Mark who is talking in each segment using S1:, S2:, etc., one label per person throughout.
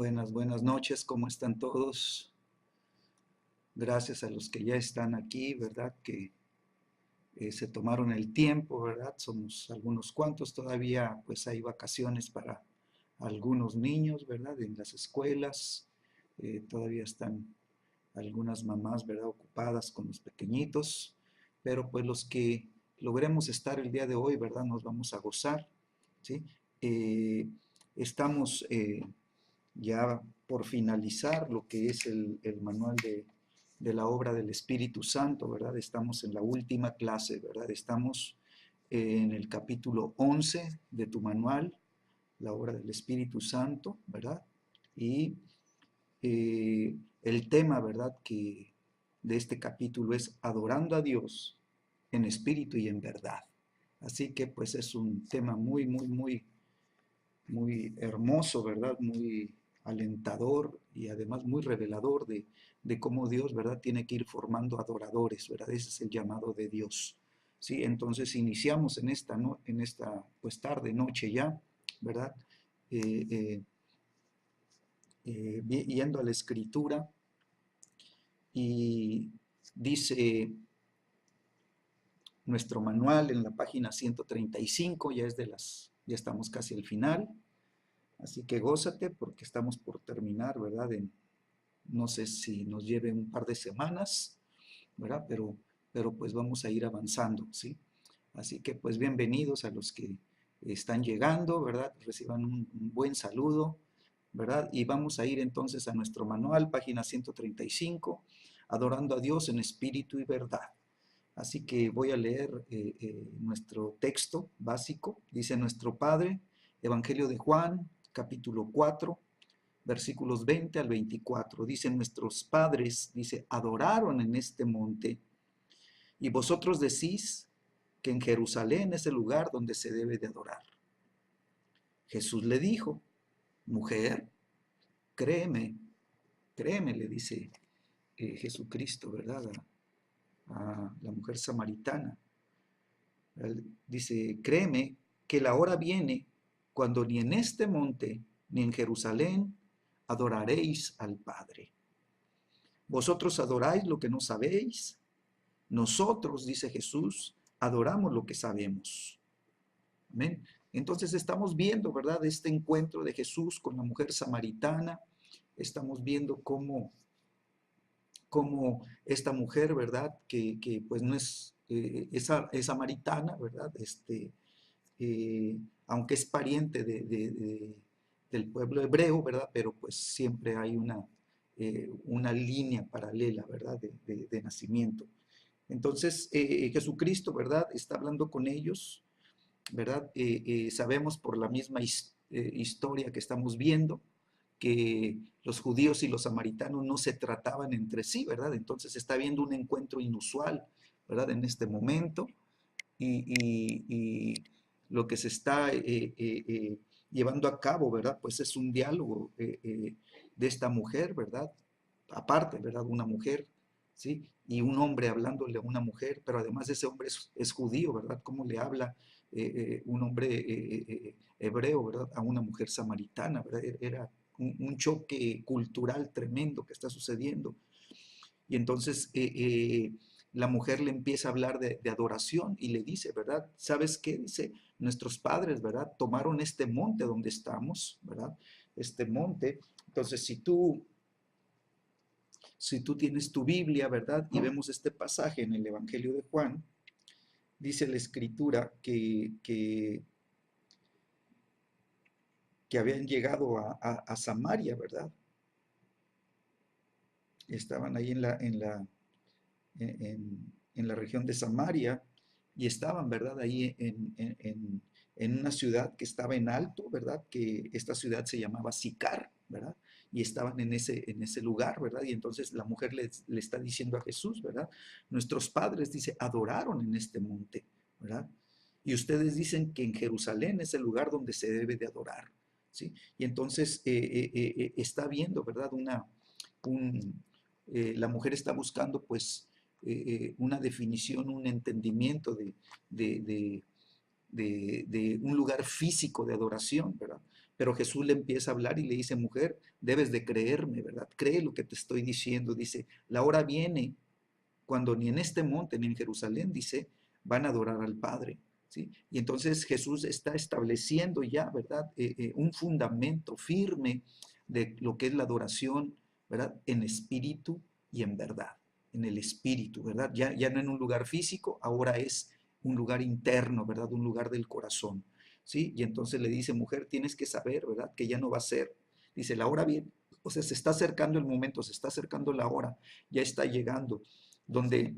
S1: Buenas noches, ¿cómo están todos? Gracias a los que ya están aquí, ¿verdad? Que se tomaron el tiempo, ¿verdad? Somos algunos cuantos, todavía pues hay vacaciones para algunos niños, ¿verdad? En las escuelas, todavía están algunas mamás, ¿verdad? Ocupadas con los pequeñitos, pero pues los que logremos estar el día de hoy, ¿verdad? Nos vamos a gozar, ¿sí? Eh, estamos ya por finalizar lo que es el manual de la obra del Espíritu Santo, ¿verdad? Estamos en la última clase, ¿verdad? Estamos en el capítulo 11 de tu manual, la obra del Espíritu Santo, ¿verdad? Y el tema, ¿verdad? Que de este capítulo es adorando a Dios en espíritu y en verdad. Así que pues es un tema muy hermoso, ¿verdad? Muy alentador y además muy revelador de cómo Dios, ¿verdad? Tiene que ir formando adoradores, ¿verdad? Ese es el llamado de Dios. Sí, entonces iniciamos en esta, ¿no? En esta pues tarde, noche ya, ¿verdad? Eh, eh, Yendo a la escritura y dice nuestro manual en la página 135, ya estamos casi al final, así que gózate porque estamos por terminar, ¿verdad? No sé si nos lleve un par de semanas, ¿verdad? Pero pues vamos a ir avanzando, ¿sí? Así que pues bienvenidos a los que están llegando, ¿verdad? Reciban un buen saludo, ¿verdad? Y vamos a ir entonces a nuestro manual, página 135, adorando a Dios en espíritu y verdad. Así que voy a leer nuestro texto básico. Dice nuestro Padre, Evangelio de Juan, capítulo 4, versículos 20 al 24. Dice, nuestros padres, dice, adoraron en este monte, y vosotros decís que en Jerusalén es el lugar donde se debe de adorar. Jesús le dijo, mujer, créeme, créeme, le dice Jesucristo, ¿verdad? A la mujer samaritana. Él dice, créeme que la hora viene cuando ni en este monte ni en Jerusalén adoraréis al Padre. Vosotros adoráis lo que no sabéis. Nosotros, dice Jesús, adoramos lo que sabemos. Amén. Entonces estamos viendo, ¿verdad? Este encuentro de Jesús con la mujer samaritana. Estamos viendo cómo esta mujer, ¿verdad? Que pues no es, es samaritana, ¿verdad? Aunque es pariente del pueblo hebreo, ¿verdad? Pero pues siempre hay una línea paralela, ¿verdad? De nacimiento. Entonces, Jesucristo, ¿verdad? Está hablando con ellos, ¿verdad? Sabemos por la misma historia que estamos viendo que los judíos y los samaritanos no se trataban entre sí, ¿verdad? Entonces está habiendo un encuentro inusual, ¿verdad? En este momento y lo que se está llevando a cabo, ¿verdad? Pues es un diálogo de esta mujer, ¿verdad? Aparte, ¿verdad? Una mujer, ¿sí? Y un hombre hablándole a una mujer, pero además ese hombre es judío, ¿verdad? ¿Cómo le habla un hombre hebreo, ¿verdad? A una mujer samaritana, ¿verdad? Era un choque cultural tremendo que está sucediendo. Y entonces la mujer le empieza a hablar de adoración y le dice, ¿verdad? ¿Sabes qué? Dice, nuestros padres, ¿verdad? Tomaron este monte donde estamos, ¿verdad? Este monte. Entonces, si tú tienes tu Biblia, ¿verdad? Y vemos este pasaje en el Evangelio de Juan, dice la Escritura que habían llegado a Samaria, ¿verdad? Estaban ahí en la región de Samaria y estaban, ¿verdad? Ahí en una ciudad que estaba en alto, ¿verdad? Que esta ciudad se llamaba Sicar, ¿verdad? Y estaban en ese lugar, ¿verdad? Y entonces la mujer le está diciendo a Jesús, ¿verdad? Nuestros padres, dice, adoraron en este monte, ¿verdad? Y ustedes dicen que en Jerusalén es el lugar donde se debe de adorar, ¿sí? Y entonces está viendo, ¿verdad? La mujer está buscando pues una definición, un entendimiento de un lugar físico de adoración, ¿verdad? Pero Jesús le empieza a hablar y le dice, mujer, debes de creerme, ¿verdad? Cree lo que te estoy diciendo. Dice, la hora viene cuando ni en este monte ni en Jerusalén, dice, van a adorar al Padre. ¿Sí? Y entonces Jesús está estableciendo ya, ¿verdad? Un fundamento firme de lo que es la adoración, ¿verdad? En espíritu y en verdad, en el espíritu, ¿verdad? Ya no en un lugar físico, ahora es un lugar interno, ¿verdad? Un lugar del corazón, ¿sí? Y entonces le dice, mujer, tienes que saber, ¿verdad? Que ya no va a ser. Dice, la hora viene, o sea, se está acercando el momento, se está acercando la hora, ya está llegando, donde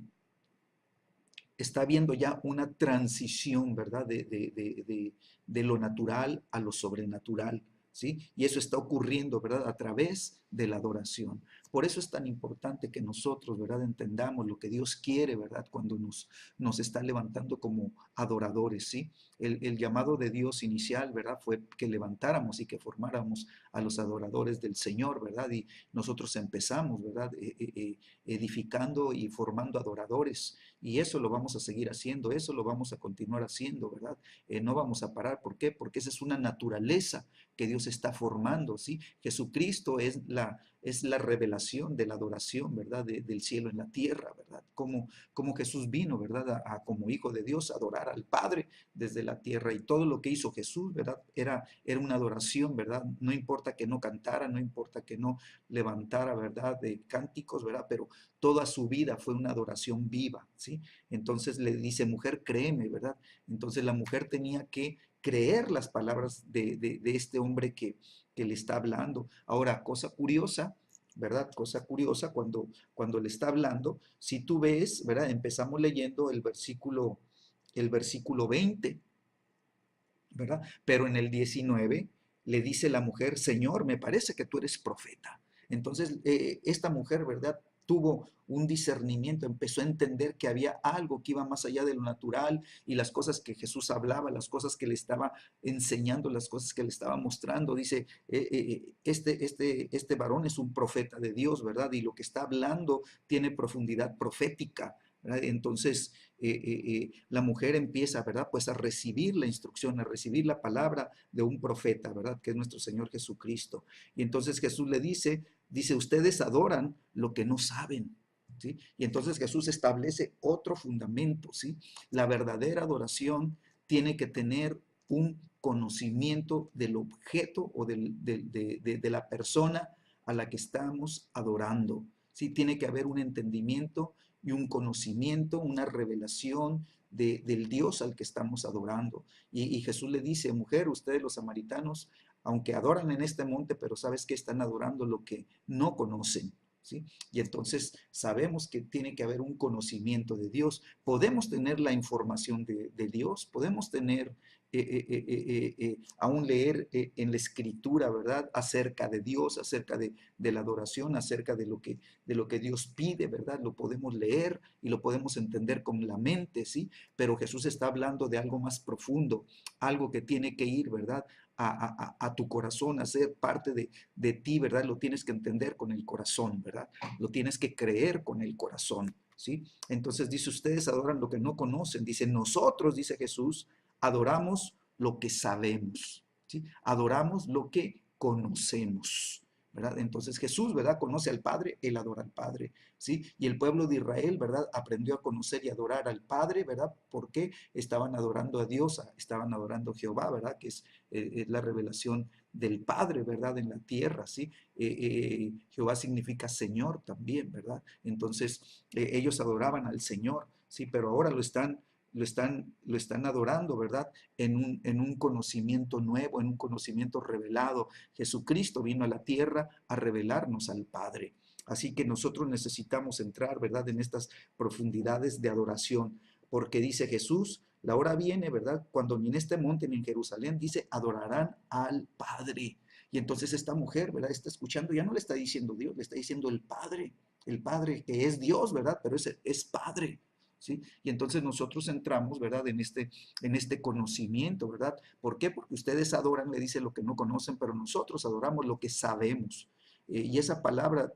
S1: está habiendo ya una transición, ¿verdad? De lo natural a lo sobrenatural, ¿sí? Y eso está ocurriendo, ¿verdad? A través de la adoración. Por eso es tan importante que nosotros, ¿verdad? Entendamos lo que Dios quiere, ¿verdad? Cuando nos está levantando como adoradores, ¿sí? El llamado de Dios inicial, ¿verdad? Fue que levantáramos y que formáramos a los adoradores del Señor, ¿verdad? Y nosotros empezamos, ¿verdad? Edificando y formando adoradores. Y eso lo vamos a seguir haciendo, eso lo vamos a continuar haciendo, ¿verdad? No vamos a parar. ¿Por qué? Porque esa es una naturaleza que Dios está formando, ¿sí? Jesucristo es la revelación de la adoración, ¿verdad? Del cielo en la tierra, ¿verdad? Como Jesús vino, ¿verdad? Como hijo de Dios, a adorar al Padre desde la tierra. Y todo lo que hizo Jesús, ¿verdad? Era una adoración, ¿verdad? No importa que no cantara, no importa que no levantara, ¿verdad? De cánticos, ¿verdad? Pero toda su vida fue una adoración viva, ¿sí? Entonces le dice, mujer, créeme, ¿verdad? Entonces la mujer tenía que creer las palabras de este hombre que le está hablando. Ahora, cosa curiosa, ¿verdad? Cosa curiosa cuando le está hablando, si tú ves, ¿verdad? Empezamos leyendo el versículo 20, ¿verdad? Pero en el 19 le dice la mujer, Señor, me parece que tú eres profeta. Entonces, esta mujer, ¿verdad? Tuvo un discernimiento, empezó a entender que había algo que iba más allá de lo natural y las cosas que Jesús hablaba, las cosas que le estaba enseñando, las cosas que le estaba mostrando. Dice, este varón es un profeta de Dios, ¿verdad? Y lo que está hablando tiene profundidad profética, ¿verdad? Entonces, la mujer empieza, ¿verdad? Pues a recibir la instrucción, a recibir la palabra de un profeta, ¿verdad? Que es nuestro Señor Jesucristo. Y entonces Jesús le dice, ustedes adoran lo que no saben, ¿sí? Y entonces Jesús establece otro fundamento, ¿sí? La verdadera adoración tiene que tener un conocimiento del objeto o de la persona a la que estamos adorando, ¿sí? Tiene que haber un entendimiento y un conocimiento, una revelación del Dios al que estamos adorando. Y Jesús le dice, mujer, ustedes los samaritanos, aunque adoran en este monte, pero sabes que están adorando lo que no conocen, ¿sí? Y entonces sabemos que tiene que haber un conocimiento de Dios. Podemos tener la información de Dios, podemos tener aún leer en la escritura, ¿verdad? Acerca de Dios, acerca de la adoración, acerca de lo que Dios pide, ¿verdad? Lo podemos leer y lo podemos entender con la mente, ¿sí? Pero Jesús está hablando de algo más profundo, algo que tiene que ir, ¿verdad? A tu corazón, a ser parte de ti, ¿verdad? Lo tienes que entender con el corazón, ¿verdad? Lo tienes que creer con el corazón, ¿sí? Entonces dice, ustedes adoran lo que no conocen. Dice, nosotros, dice Jesús, adoramos lo que sabemos, ¿sí? Adoramos lo que conocemos, ¿verdad? Entonces Jesús, ¿verdad? Conoce al Padre, él adora al Padre, ¿sí? Y el pueblo de Israel, ¿verdad? Aprendió a conocer y adorar al Padre, ¿verdad? Porque estaban adorando a Dios, estaban adorando a Jehová, ¿verdad? Que es la revelación del Padre, ¿verdad? En la tierra, ¿sí? Jehová significa Señor también, ¿verdad? Entonces ellos adoraban al Señor, ¿sí? Pero ahora lo están adorando, ¿verdad? En un conocimiento nuevo, en un conocimiento revelado. Jesucristo vino a la tierra a revelarnos al Padre. Así que nosotros necesitamos entrar, ¿verdad? En estas profundidades de adoración, porque dice Jesús, la hora viene, ¿verdad? Cuando ni en este monte ni en Jerusalén, dice, adorarán al Padre. Y entonces esta mujer, ¿verdad? Está escuchando, ya no le está diciendo Dios, le está diciendo el Padre que es Dios, ¿verdad? Pero es Padre. ¿Sí? Y entonces nosotros entramos, ¿verdad? En este conocimiento, ¿verdad? ¿Por qué? Porque ustedes adoran, le dice lo que no conocen, pero nosotros adoramos lo que sabemos. Y esa palabra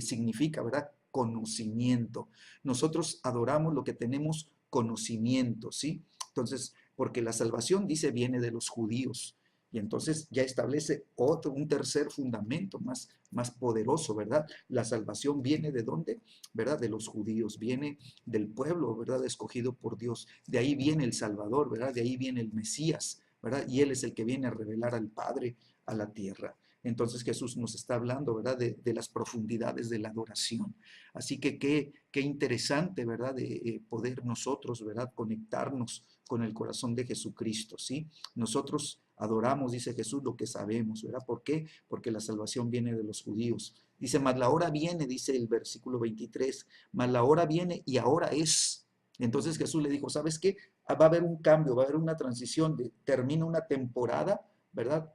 S1: significa, ¿verdad? Conocimiento. Nosotros adoramos lo que tenemos conocimiento, ¿sí? Entonces, porque la salvación, dice, viene de los judíos. Y entonces ya establece un tercer fundamento más poderoso, ¿verdad? La salvación viene ¿de dónde? ¿Verdad? De los judíos, viene del pueblo, ¿verdad? Escogido por Dios. De ahí viene el Salvador, ¿verdad? De ahí viene el Mesías, ¿verdad? Y Él es el que viene a revelar al Padre a la tierra. Entonces Jesús nos está hablando, ¿verdad? De las profundidades de la adoración. Así que qué interesante, ¿verdad? De poder nosotros, ¿verdad? Conectarnos con el corazón de Jesucristo, ¿sí? Nosotros adoramos, dice Jesús, lo que sabemos, ¿verdad? ¿Por qué? Porque la salvación viene de los judíos. Dice, mas la hora viene, dice el versículo 23, mas la hora viene y ahora es. Entonces Jesús le dijo, ¿sabes qué? Va a haber un cambio, va a haber una transición, termina una temporada, ¿verdad?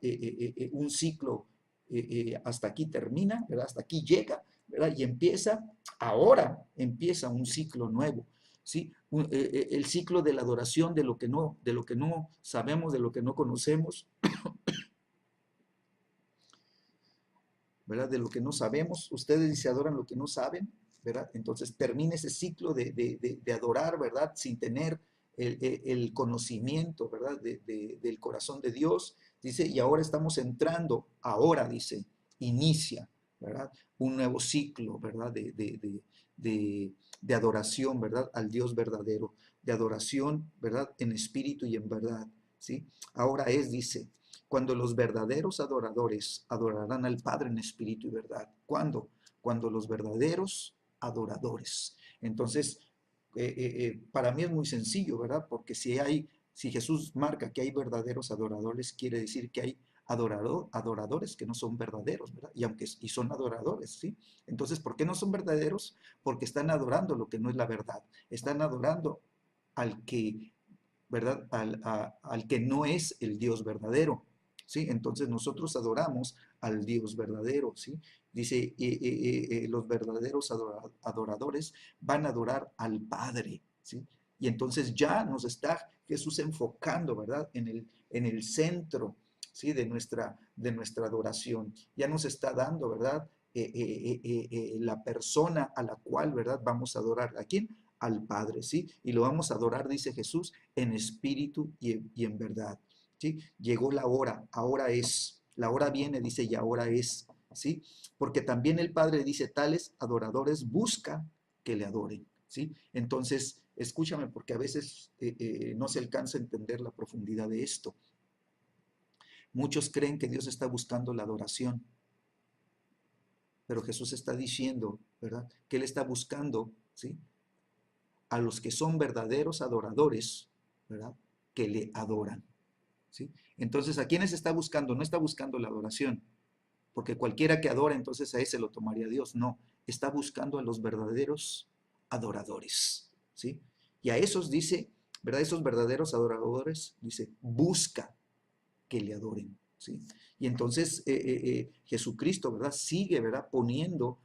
S1: Un ciclo hasta aquí termina, ¿verdad? Hasta aquí llega, ¿verdad? Y ahora empieza un ciclo nuevo, ¿sí? El ciclo de la adoración de lo que no sabemos, de lo que no conocemos, ¿verdad? De lo que no sabemos. Ustedes se adoran lo que no saben, ¿verdad? Entonces termina ese ciclo de adorar, ¿verdad? Sin tener el conocimiento, ¿verdad? Del corazón de Dios. Dice, y ahora estamos entrando, ahora dice, inicia, ¿verdad? Un nuevo ciclo, ¿verdad? De adoración, ¿verdad? Al Dios verdadero, de adoración, ¿verdad? En espíritu y en verdad, ¿sí? Ahora es, dice, cuando los verdaderos adoradores adorarán al Padre en espíritu y verdad. ¿Cuándo? Cuando los verdaderos adoradores. Entonces, para mí es muy sencillo, ¿verdad? Porque si Jesús marca que hay verdaderos adoradores, quiere decir que hay adoradores que no son verdaderos, ¿verdad? Y son adoradores, ¿sí? Entonces, ¿por qué no son verdaderos? Porque están adorando lo que no es la verdad. Están adorando al que, ¿verdad? Al que no es el Dios verdadero, ¿sí? Entonces nosotros adoramos al Dios verdadero, ¿sí? Dice, los verdaderos adoradores van a adorar al Padre, ¿sí? Y entonces ya nos está Jesús enfocando, ¿verdad? En el centro, ¿sí? De nuestra adoración. Ya nos está dando, ¿verdad? La persona a la cual, ¿verdad? Vamos a adorar. ¿A quién? Al Padre, ¿sí? Y lo vamos a adorar, dice Jesús, en espíritu y en verdad, ¿sí? Llegó la hora, ahora es. La hora viene, dice, y ahora es, ¿sí? Porque también el Padre dice, tales adoradores buscan que le adoren, ¿sí? Entonces, escúchame, porque a veces no se alcanza a entender la profundidad de esto. Muchos creen que Dios está buscando la adoración, pero Jesús está diciendo, ¿verdad? Que Él está buscando, ¿sí? A los que son verdaderos adoradores, ¿verdad? Que le adoran, ¿sí? Entonces, ¿a quiénes está buscando? No está buscando la adoración, porque cualquiera que adora, entonces a ese lo tomaría Dios. No, está buscando a los verdaderos adoradores, ¿sí? Y a esos dice, ¿verdad? Esos verdaderos adoradores, dice, busca que le adoren, ¿sí? Y entonces Jesucristo, ¿verdad? Sigue, ¿verdad? Poniendo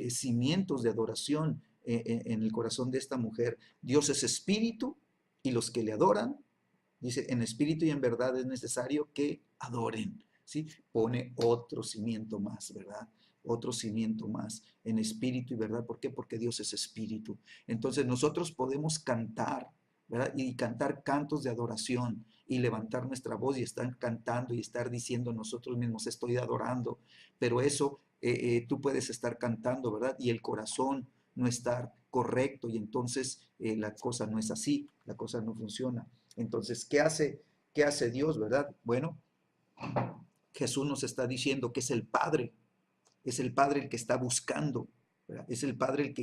S1: cimientos de adoración en el corazón de esta mujer. Dios es espíritu y los que le adoran, dice, en espíritu y en verdad es necesario que adoren, ¿sí? Pone otro cimiento más, ¿verdad? Otro cimiento más en espíritu y verdad. ¿Por qué? Porque Dios es espíritu. Entonces nosotros podemos cantar, ¿verdad? Y cantar cantos de adoración y levantar nuestra voz y estar cantando y estar diciendo nosotros mismos, estoy adorando, pero eso tú puedes estar cantando, ¿verdad? Y el corazón no estar correcto y entonces la cosa no es así, la cosa no funciona. Entonces, ¿qué hace Dios, verdad? Bueno, Jesús nos está diciendo que es el Padre el que está buscando, ¿verdad? Es el Padre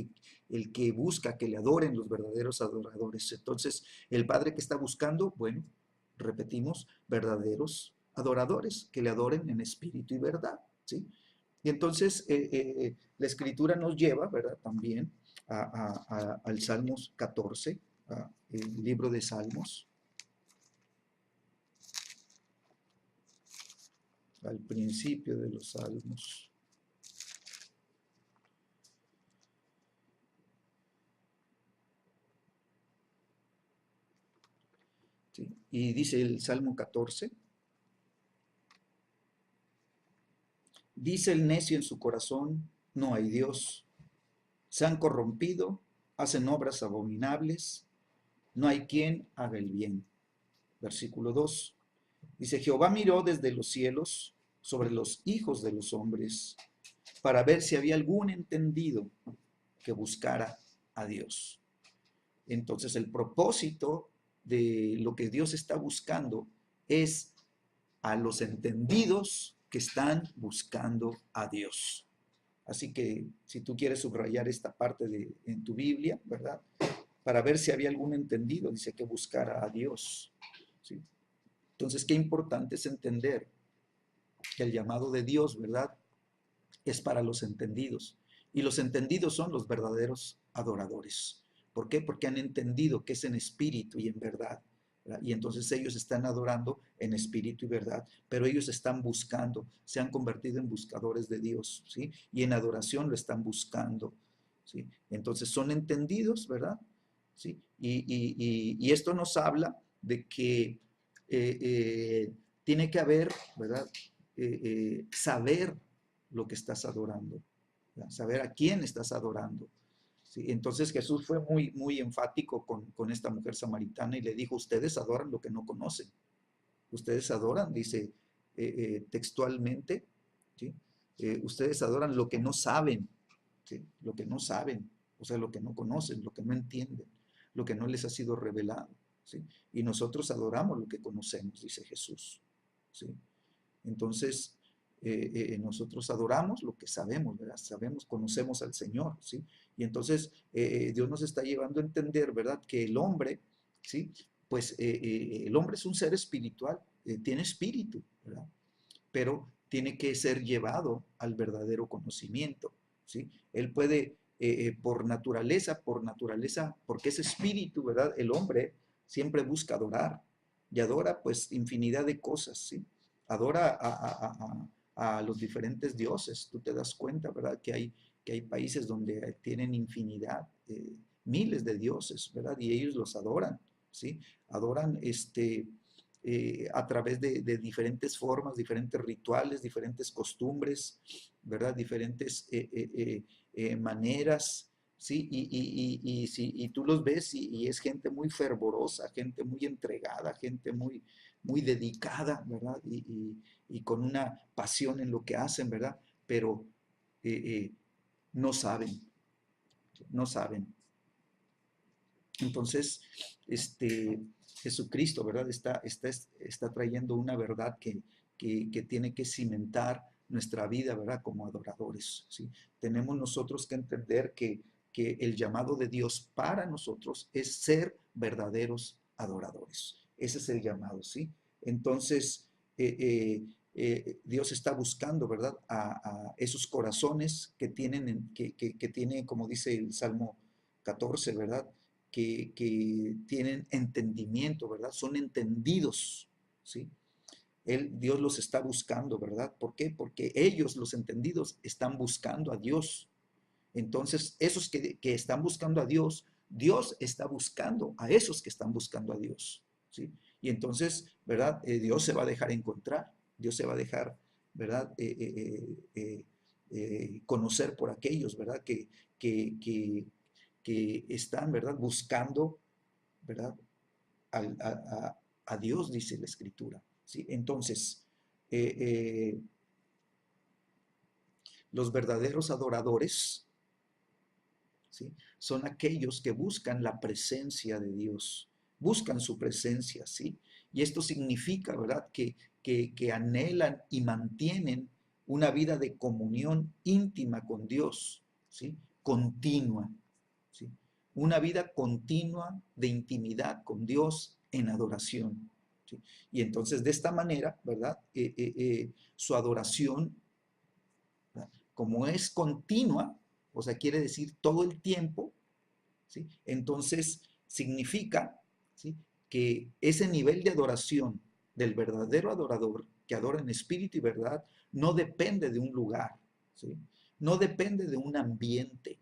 S1: el que busca que le adoren los verdaderos adoradores. Entonces, el Padre que está buscando, bueno, repetimos, verdaderos adoradores, que le adoren en espíritu y verdad, ¿sí? Y entonces la escritura nos lleva, ¿verdad? También al Salmos 14, el libro de Salmos, al principio de los Salmos. ¿Sí? Y dice el Salmo 14, dice el necio en su corazón, no hay Dios. Se han corrompido, hacen obras abominables, no hay quien haga el bien. Versículo 2. Dice, Jehová miró desde los cielos sobre los hijos de los hombres para ver si había algún entendido que buscara a Dios. Entonces el propósito de lo que Dios está buscando es a los entendidos que están buscando a Dios. Así que si tú quieres subrayar esta parte en tu Biblia, ¿verdad? Para ver si había algún entendido, dice que buscara a Dios. ¿Sí? Entonces, qué importante es entender que el llamado de Dios, ¿verdad? Es para los entendidos. Y los entendidos son los verdaderos adoradores. ¿Por qué? Porque han entendido que es en espíritu y en verdad. ¿Verdad? Y entonces ellos están adorando en espíritu y verdad, pero ellos están buscando, se han convertido en buscadores de Dios, ¿sí? Y en adoración lo están buscando, ¿sí? Entonces son entendidos, ¿verdad? ¿Sí? Y esto nos habla de que tiene que haber, ¿verdad? Saber lo que estás adorando, ¿verdad? Saber a quién estás adorando. ¿Sí? Entonces Jesús fue muy enfático con esta mujer samaritana y le dijo, ustedes adoran lo que no conocen. Ustedes adoran, dice textualmente, ¿sí? Ustedes adoran lo que no saben, ¿sí? Lo que no saben, o sea, lo que no conocen, lo que no entienden, lo que no les ha sido revelado, ¿sí? Y nosotros adoramos lo que conocemos, dice Jesús, ¿sí? Entonces, nosotros adoramos lo que sabemos, ¿verdad? Sabemos, conocemos al Señor, ¿sí? Y entonces Dios nos está llevando a entender, ¿verdad? Que el hombre, ¿sí? Pues el hombre es un ser espiritual, tiene espíritu, ¿verdad? Pero tiene que ser llevado al verdadero conocimiento, ¿sí? Él puede, por naturaleza, porque es espíritu, ¿verdad? El hombre siempre busca adorar y adora pues infinidad de cosas, ¿sí? Adora a los diferentes dioses, tú te das cuenta, ¿verdad? Que hay países donde tienen infinidad, miles de dioses, ¿verdad? Y ellos los adoran, ¿sí? Adoran a través de diferentes formas, diferentes rituales, diferentes costumbres, ¿verdad? Diferentes maneras, ¿sí? Y tú los ves y es gente muy fervorosa, gente muy entregada, gente muy dedicada, ¿verdad? Y con una pasión en lo que hacen, ¿verdad? Pero eh, eh, no saben, no saben. Entonces, Jesucristo, ¿verdad? Está trayendo una verdad que tiene que cimentar nuestra vida, ¿verdad? Como adoradores, ¿sí? Tenemos nosotros que entender que el llamado de Dios para nosotros es ser verdaderos adoradores. Ese es el llamado, ¿sí? Entonces, Dios está buscando, ¿verdad? A esos corazones que tienen, que tienen, como dice el Salmo 14, ¿verdad? Que tienen entendimiento, ¿verdad? Son entendidos, ¿sí? Dios los está buscando, ¿verdad? ¿Por qué? Porque ellos, los entendidos, están buscando a Dios. Entonces, esos que están buscando a Dios, Dios está buscando a esos que están buscando a Dios, ¿sí? Y entonces, ¿verdad? Dios se va a dejar encontrar, Dios se va a dejar, ¿verdad? Conocer por aquellos, ¿verdad? Que, que, que están, ¿verdad? Buscando, ¿verdad? A Dios, dice la Escritura, ¿sí? Entonces, eh, eh, los verdaderos adoradores, ¿sí? Son aquellos que buscan la presencia de Dios, buscan su presencia, ¿sí? Y esto significa, ¿verdad? Que anhelan y mantienen una vida de comunión íntima con Dios, ¿sí? Continua, ¿sí? Una vida continua de intimidad con Dios en adoración, ¿sí? Y entonces de esta manera, ¿verdad? Su adoración, ¿verdad? Como es continua, o sea, quiere decir todo el tiempo, ¿sí? Entonces significa, ¿sí? Que ese nivel de adoración del verdadero adorador, que adora en espíritu y verdad, no depende de un lugar, ¿sí? No depende de un ambiente,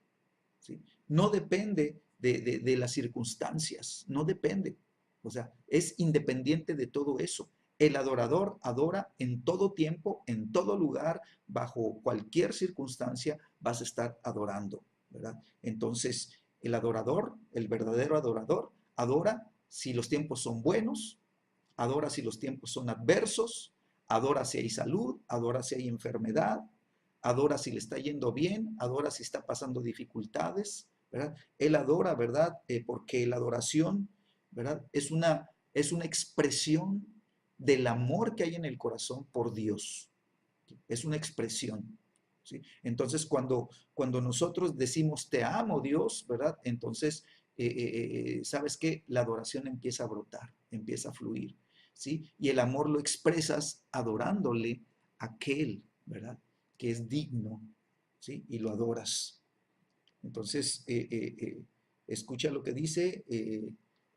S1: ¿sí? No depende de las circunstancias, no depende. O sea, es independiente de todo eso. El adorador adora en todo tiempo, en todo lugar, bajo cualquier circunstancia, vas a estar adorando, ¿verdad? Entonces, el adorador, el verdadero adorador, adora si los tiempos son buenos, adora si los tiempos son adversos, adora si hay salud, adora si hay enfermedad, adora si le está yendo bien, adora si está pasando dificultades, ¿verdad? Él adora, ¿verdad? Porque la adoración, ¿verdad? Es una expresión del amor que hay en el corazón por Dios. Es una expresión. ¿Sí? Entonces, cuando nosotros decimos te amo, Dios, ¿verdad? Entonces, ¿sabes qué? La adoración empieza a brotar, empieza a fluir, ¿sí? Y el amor lo expresas adorándole a aquel, ¿verdad? Que es digno, ¿sí? Y lo adoras. Entonces, escucha lo que dice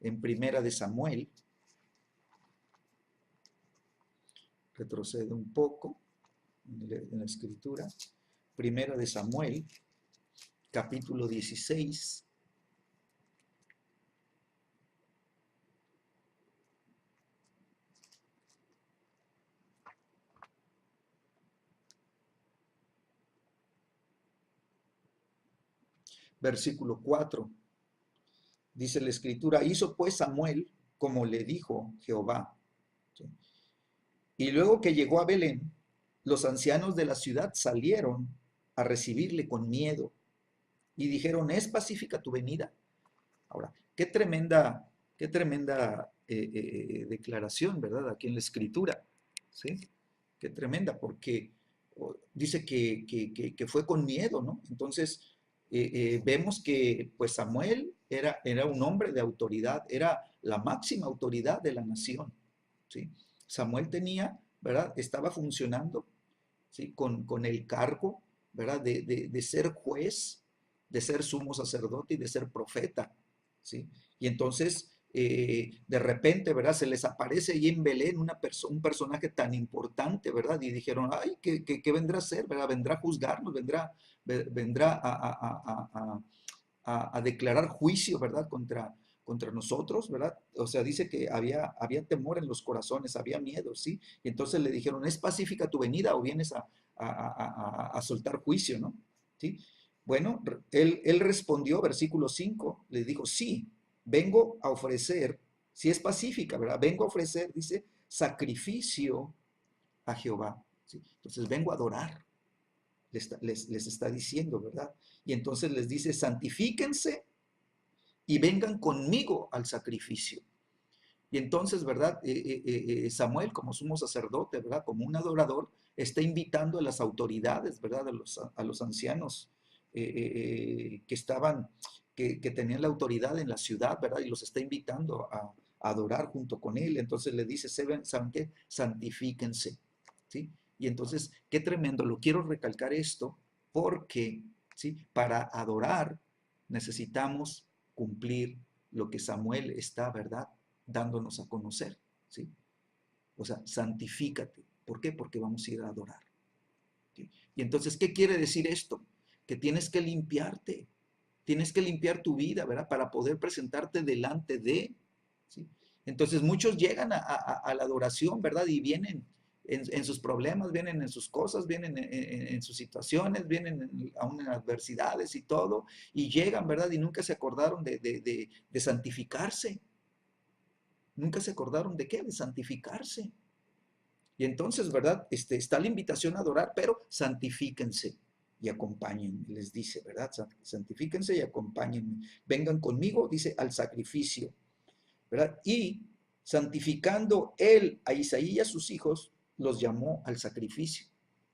S1: en Primera de Samuel. Retrocede un poco en la escritura. Primera de Samuel, capítulo 16. Versículo 4. Dice la escritura, hizo pues Samuel como le dijo Jehová. ¿Sí? Y luego que llegó a Belén, los ancianos de la ciudad salieron a recibirle con miedo y dijeron, ¿es pacífica tu venida? Ahora, qué tremenda declaración, ¿verdad? Aquí en la escritura, ¿sí? Qué tremenda, porque dice que fue con miedo, ¿no? Entonces, vemos que pues Samuel era un hombre de autoridad, era la máxima autoridad de la nación, ¿sí? Samuel tenía, ¿verdad? Estaba funcionando, ¿sí? Con el cargo, ¿verdad? De ser juez, de ser sumo sacerdote y de ser profeta, ¿sí? Y entonces, de repente, ¿verdad? Se les aparece ahí en Belén un personaje tan importante, ¿verdad? Y dijeron, ay, ¿qué vendrá a ser, ¿verdad? Vendrá a juzgarnos, vendrá a declarar juicio, ¿verdad? Contra nosotros, ¿verdad? O sea, dice que había temor en los corazones, había miedo, ¿sí? Y entonces le dijeron, ¿es pacífica tu venida o vienes a soltar juicio, ¿no? ¿Sí? Bueno, él respondió, versículo 5, le dijo, sí, vengo a ofrecer, si es pacífica, ¿verdad? Vengo a ofrecer, dice, sacrificio a Jehová. ¿Sí? Entonces vengo a adorar, les está diciendo, ¿verdad? Y entonces les dice, santifíquense y vengan conmigo al sacrificio. Y entonces, ¿verdad? Samuel, como sumo sacerdote, ¿verdad? Como un adorador, está invitando a las autoridades, ¿verdad? A los ancianos que estaban, que tenían la autoridad en la ciudad, ¿verdad? Y los está invitando a adorar junto con él. Entonces le dice, ¿saben qué? Santifíquense, ¿sí? Y entonces, qué tremendo, lo quiero recalcar esto porque, ¿sí? Para adorar necesitamos cumplir lo que Samuel está, ¿verdad? Dándonos a conocer, ¿sí? O sea, santifícate. ¿Por qué? Porque vamos a ir a adorar. ¿Sí? Y entonces, ¿qué quiere decir esto? Que tienes que limpiarte, tienes que limpiar tu vida, ¿verdad? Para poder presentarte delante de, ¿sí? Entonces, muchos llegan a la adoración, ¿verdad? Y vienen en sus problemas, vienen en sus cosas, vienen en sus situaciones, vienen aún en adversidades y todo, y llegan, ¿verdad? Y nunca se acordaron de santificarse. Nunca se acordaron de qué, de santificarse. Y entonces, ¿verdad? Está la invitación a adorar, pero santifíquense y acompáñenme, les dice, ¿verdad? Santifíquense y acompáñenme. Vengan conmigo, dice, al sacrificio, ¿verdad? Y santificando él a Isaí y a sus hijos, los llamó al sacrificio.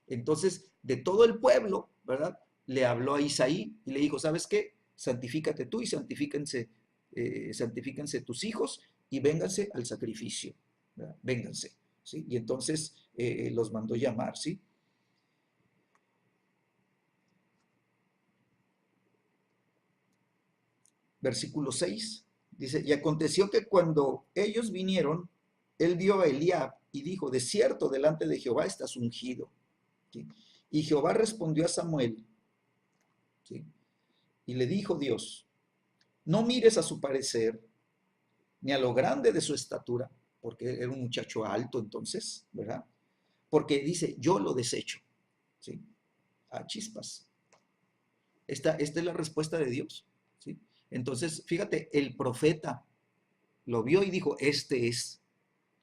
S1: Entonces, de todo el pueblo, ¿verdad? Le habló a Isaí y le dijo, ¿sabes qué? Santifícate tú y santifíquense tus hijos y vénganse al sacrificio, ¿verdad? Vénganse, ¿sí? Y entonces los mandó llamar, ¿sí? Versículo 6 dice, y aconteció que cuando ellos vinieron, él vio a Eliab y dijo, de cierto, delante de Jehová estás ungido, ¿sí? Y Jehová respondió a Samuel, ¿sí? Y le dijo Dios, no mires a su parecer, ni a lo grande de su estatura, porque era un muchacho alto entonces, ¿verdad? Porque dice, yo lo desecho, ¿sí? A chispas. Esta es la respuesta de Dios, ¿sí? Entonces, fíjate, el profeta lo vio y dijo, este es.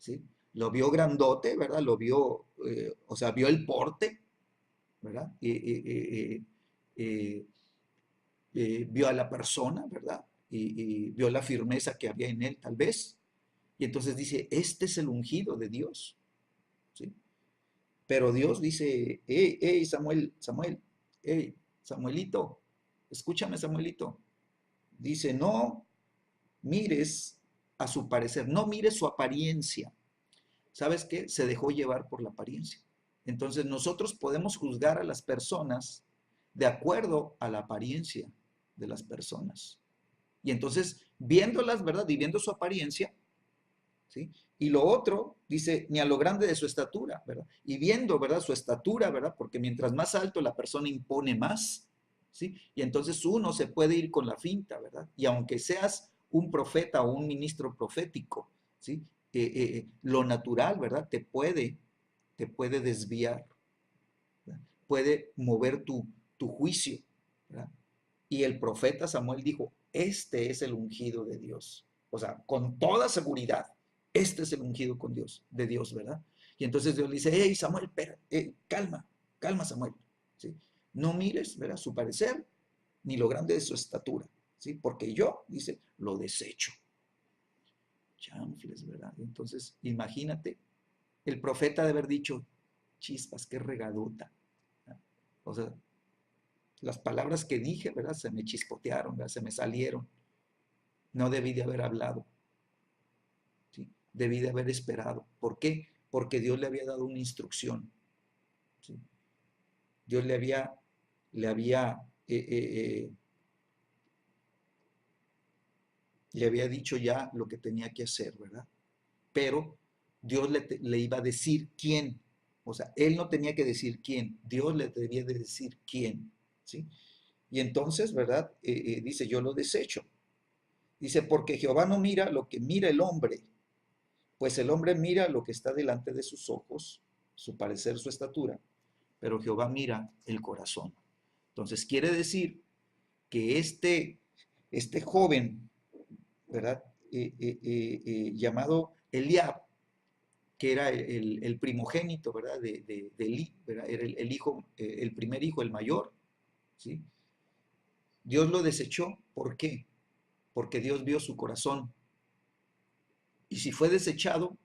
S1: ¿sí? Lo vio grandote, ¿verdad? Lo vio, o sea, vio el porte, ¿verdad? Vio a la persona, ¿verdad? Y vio la firmeza que había en él, tal vez. Y entonces dice, este es el ungido de Dios, ¿sí? Pero Dios dice, hey, hey, Samuel, Samuel, hey, Samuelito, escúchame, Samuelito. Dice, no mires a su parecer, no mires su apariencia. ¿Sabes qué? Se dejó llevar por la apariencia. Entonces nosotros podemos juzgar a las personas de acuerdo a la apariencia de las personas. Y entonces, viéndolas, ¿verdad? Y viendo su apariencia, ¿sí? Y lo otro, dice, ni a lo grande de su estatura, ¿verdad? Y viendo, ¿verdad? Su estatura, ¿verdad? Porque mientras más alto la persona impone más, ¿sí? Y entonces uno se puede ir con la finta, ¿verdad? Y aunque seas un profeta o un ministro profético, ¿sí? Lo natural, ¿verdad? Te puede desviar, ¿verdad? Puede mover tu juicio, ¿verdad? Y el profeta Samuel dijo, este es el ungido de Dios. O sea, con toda seguridad, este es el ungido con Dios, de Dios, ¿verdad? Y entonces Dios le dice, hey Samuel, espera, calma, calma Samuel, ¿sí? No mires, ¿verdad? Su parecer, ni lo grande de su estatura, ¿sí? Porque yo, dice, lo desecho. Chanfles, ¿verdad? Entonces, imagínate, el profeta de haber dicho, chispas, qué regadota, ¿verdad? O sea, las palabras que dije, ¿verdad? Se me chispotearon, ¿verdad? Se me salieron. No debí de haber hablado, ¿sí? Debí de haber esperado. ¿Por qué? Porque Dios le había dado una instrucción, ¿sí? Dios le había, le había dicho ya lo que tenía que hacer, ¿verdad? Pero Dios le iba a decir quién. O sea, él no tenía que decir quién, Dios le debía de decir quién, ¿sí? Y entonces, ¿verdad? Dice, yo lo desecho. Dice, porque Jehová no mira lo que mira el hombre, pues el hombre mira lo que está delante de sus ojos, su parecer, su estatura, pero Jehová mira el corazón. Entonces quiere decir que este joven, ¿verdad? Llamado Eliab, que era el primogénito, ¿verdad? De Eli, ¿verdad? Era el hijo, el primer hijo, el mayor, ¿sí? Dios lo desechó. ¿Por qué? Porque Dios vio su corazón. Y si fue desechado,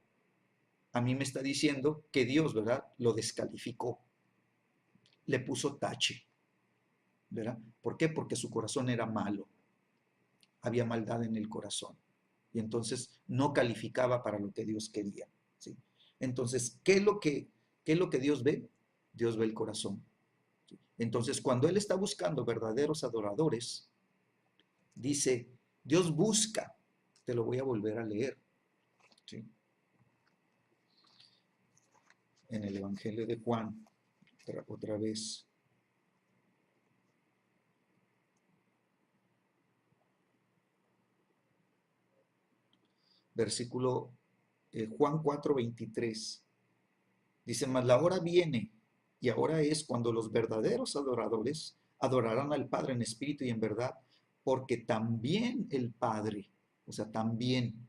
S1: a mí me está diciendo que Dios, ¿verdad? Lo descalificó, le puso tache, ¿verdad? ¿Por qué? Porque su corazón era malo, había maldad en el corazón y entonces no calificaba para lo que Dios quería, ¿sí? Entonces, qué es lo que Dios ve? Dios ve el corazón, ¿sí? Entonces, cuando Él está buscando verdaderos adoradores, dice, Dios busca, te lo voy a volver a leer, ¿sí? En el Evangelio de Juan, otra vez. Versículo Juan 4:23. Dice, mas la hora viene y ahora es cuando los verdaderos adoradores adorarán al Padre en espíritu y en verdad, porque también el Padre, o sea, también,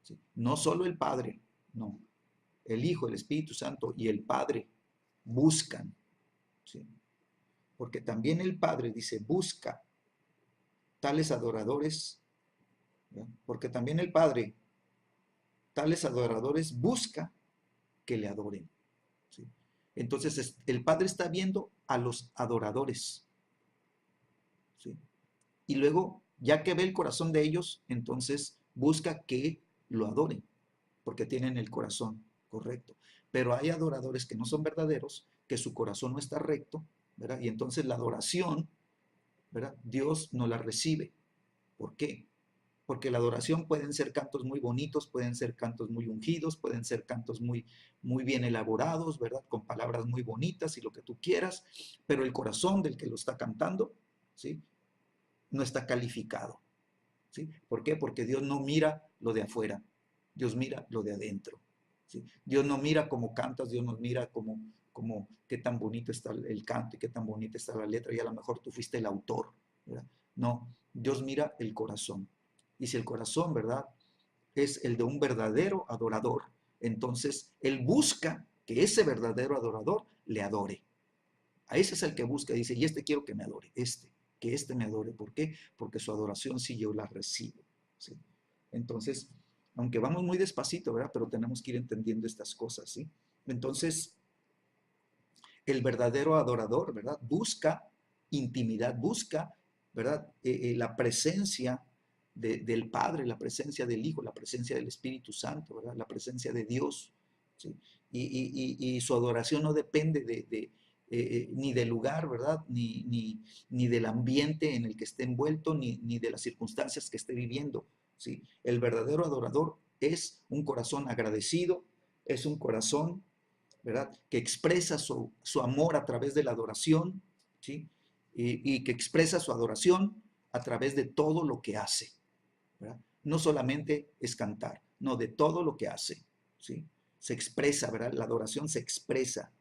S1: ¿sí? No solo el Padre, no, el Hijo, el Espíritu Santo y el Padre buscan, ¿sí? Porque también el Padre dice, busca tales adoradores, ¿verdad? Porque también el Padre, tales adoradores busca que le adoren, ¿sí? Entonces el Padre está viendo a los adoradores, ¿sí? Y luego, ya que ve el corazón de ellos, entonces busca que lo adoren, porque tienen el corazón correcto. Pero hay adoradores que no son verdaderos, que su corazón no está recto, ¿verdad? Y entonces la adoración, ¿verdad? Dios no la recibe. ¿Por qué? Porque la adoración pueden ser cantos muy bonitos, pueden ser cantos muy ungidos, pueden ser cantos muy bien elaborados, ¿verdad? Con palabras muy bonitas y lo que tú quieras, pero el corazón del que lo está cantando, ¿sí? No está calificado, ¿sí? ¿Por qué? Porque Dios no mira lo de afuera, Dios mira lo de adentro, ¿sí? Dios no mira cómo cantas, Dios nos mira como qué tan bonito está el canto y qué tan bonita está la letra y a lo mejor tú fuiste el autor, ¿verdad? No, Dios mira el corazón. Y si el corazón, ¿verdad? es el de un verdadero adorador. Entonces, él busca que ese verdadero adorador le adore. A ese es el que busca, dice, y este quiero que me adore, que este me adore. ¿Por qué? Porque su adoración sí yo la recibo. ¿Sí? Entonces, aunque vamos muy despacito, ¿verdad? Pero tenemos que ir entendiendo estas cosas, ¿sí? Entonces, el verdadero adorador, ¿verdad? Busca intimidad, busca, ¿verdad? La presencia del Padre, la presencia del Hijo, la presencia del Espíritu Santo, ¿verdad? La presencia de Dios, ¿sí? Y su adoración no depende ni del lugar, ¿verdad? Ni del ambiente en el que esté envuelto, ni de las circunstancias que esté viviendo, ¿sí? El verdadero adorador es un corazón agradecido, es un corazón, ¿verdad? Que expresa su amor a través de la adoración, ¿sí? Y que expresa su adoración a través de todo lo que hace, ¿verdad? No solamente es cantar, no, de todo lo que hace, ¿sí? Se expresa, ¿verdad? La adoración se expresa,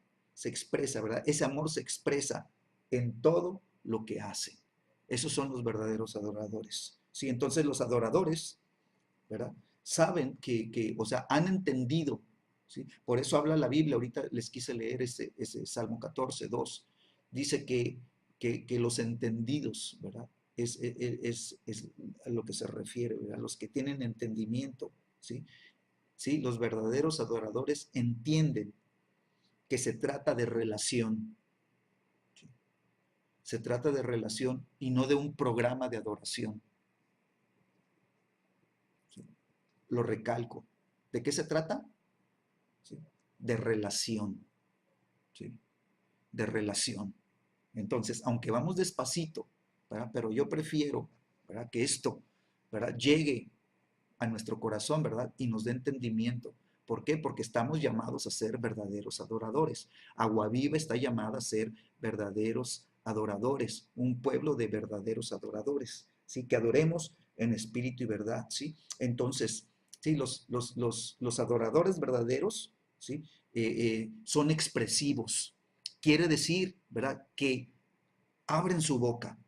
S1: ¿verdad? Ese amor se expresa en todo lo que hace. Esos son los verdaderos adoradores, ¿sí? Entonces los adoradores, ¿verdad? Saben o sea, han entendido, ¿sí? Por eso habla la Biblia, ahorita les quise leer ese Salmo 14, 2, dice que los entendidos, ¿verdad? Es a lo que se refiere, ¿verdad? Los que tienen entendimiento, ¿sí? ¿Sí? Los verdaderos adoradores entienden que se trata de relación, ¿sí? Se trata de relación y no de un programa de adoración, ¿sí? Lo recalco. ¿De qué se trata? ¿Sí? De relación, ¿sí? De relación. Entonces, aunque vamos despacito, ¿verdad? Pero yo prefiero, ¿verdad? Que esto, ¿verdad? Llegue a nuestro corazón, ¿verdad? Y nos dé entendimiento. ¿Por qué? Porque estamos llamados a ser verdaderos adoradores. Agua Viva está llamada a ser verdaderos adoradores, un pueblo de verdaderos adoradores, ¿sí? Que adoremos en espíritu y verdad, ¿sí? Entonces, ¿sí? Los adoradores verdaderos, ¿sí? Son expresivos. Quiere decir, ¿verdad? Que abren su boca.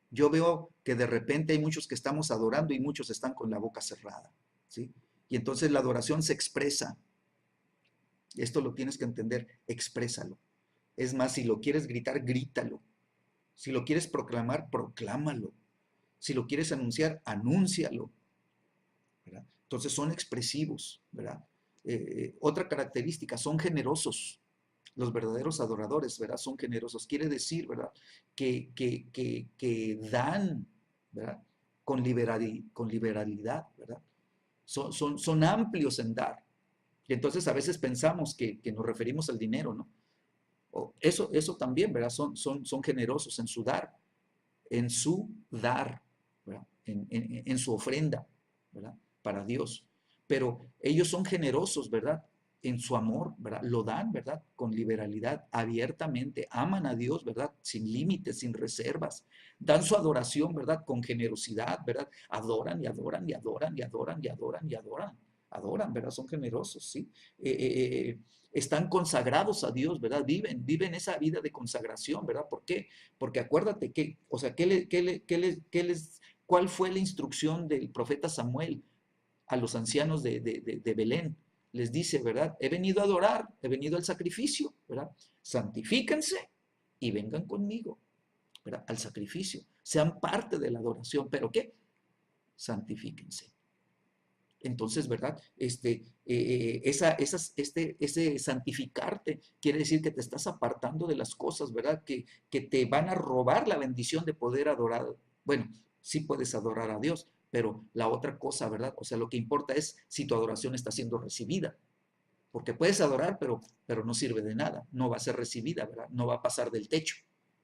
S1: Yo veo que de repente hay muchos que estamos adorando y muchos están con la boca cerrada, ¿sí? Y entonces la adoración se expresa. Esto lo tienes que entender, exprésalo. Es más, si lo quieres gritar, grítalo. Si lo quieres proclamar, proclámalo. Si lo quieres anunciar, anúncialo, ¿verdad? Entonces son expresivos, ¿verdad? Otra característica, son generosos. Los verdaderos adoradores, ¿verdad? Son generosos. Quiere decir, ¿verdad? Que dan, ¿verdad? Con liberalidad, ¿verdad? Son amplios en dar. Y entonces a veces pensamos que nos referimos al dinero, ¿no? Eso también, ¿verdad? Son generosos en su dar, ¿verdad? En su ofrenda, ¿verdad? Para Dios. Pero ellos son generosos, ¿verdad? En su amor, ¿verdad? Lo dan, ¿verdad? Con liberalidad, abiertamente. Aman a Dios, ¿verdad? Sin límites, sin reservas. Dan su adoración, ¿verdad? Con generosidad, ¿verdad? Adoran y adoran y adoran y adoran y adoran y adoran. Adoran, ¿verdad? Son generosos, ¿sí? Están consagrados a Dios, ¿verdad? Viven esa vida de consagración, ¿verdad? ¿Por qué? Porque acuérdate que, o sea, ¿cuál fue la instrucción del profeta Samuel a los ancianos de Belén? Les dice, ¿verdad? He venido a adorar, he venido al sacrificio, ¿verdad? Santifíquense y vengan conmigo, ¿verdad? Al sacrificio. Sean parte de la adoración, ¿pero qué? Santifíquense. Entonces, ¿verdad? Ese santificarte quiere decir que te estás apartando de las cosas, ¿verdad? Que te van a robar la bendición de poder adorar. Bueno, sí puedes adorar a Dios, pero la otra cosa, ¿verdad? O sea, lo que importa es si tu adoración está siendo recibida. Porque puedes adorar, pero no sirve de nada. No va a ser recibida, ¿verdad? No va a pasar del techo,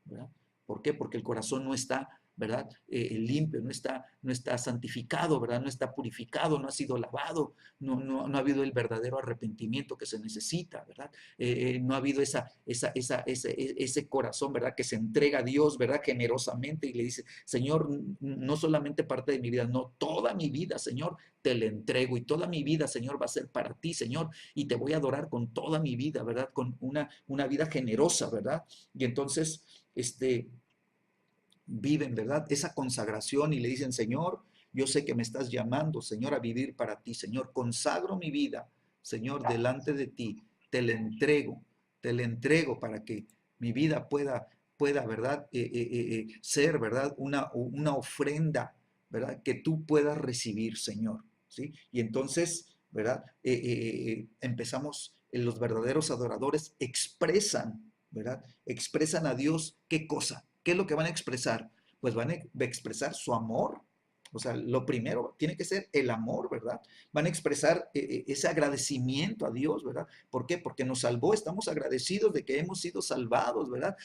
S1: ¿verdad? ¿Por qué? Porque el corazón no está, ¿verdad? Limpio, no está santificado, ¿verdad? No está purificado, no ha sido lavado, no ha habido el verdadero arrepentimiento que se necesita, ¿verdad? No ha habido ese corazón, ¿verdad? Que se entrega a Dios, ¿verdad? Generosamente y le dice, Señor, no solamente parte de mi vida, no, toda mi vida, Señor, te la entrego y toda mi vida, Señor, va a ser para ti, Señor, y te voy a adorar con toda mi vida, ¿verdad? Con una vida generosa, ¿verdad? Y entonces, viven, ¿verdad? Esa consagración y le dicen, Señor, Yo sé que me estás llamando, Señor, a vivir para ti. Señor, consagro mi vida, Señor, delante de ti. Te la entrego para que mi vida pueda, ¿verdad? Ser, ¿verdad? Una ofrenda, ¿verdad? Que tú puedas recibir, Señor, ¿sí? Y entonces, ¿verdad? Empezamos, los verdaderos adoradores expresan, ¿verdad? Expresan a Dios, ¿qué cosa? ¿Qué es lo que van a expresar? Pues van a expresar su amor. O sea, lo primero tiene que ser el amor, ¿verdad? Van a expresar ese agradecimiento a Dios, ¿verdad? ¿Por qué? Porque nos salvó, estamos agradecidos de que hemos sido salvados, ¿verdad?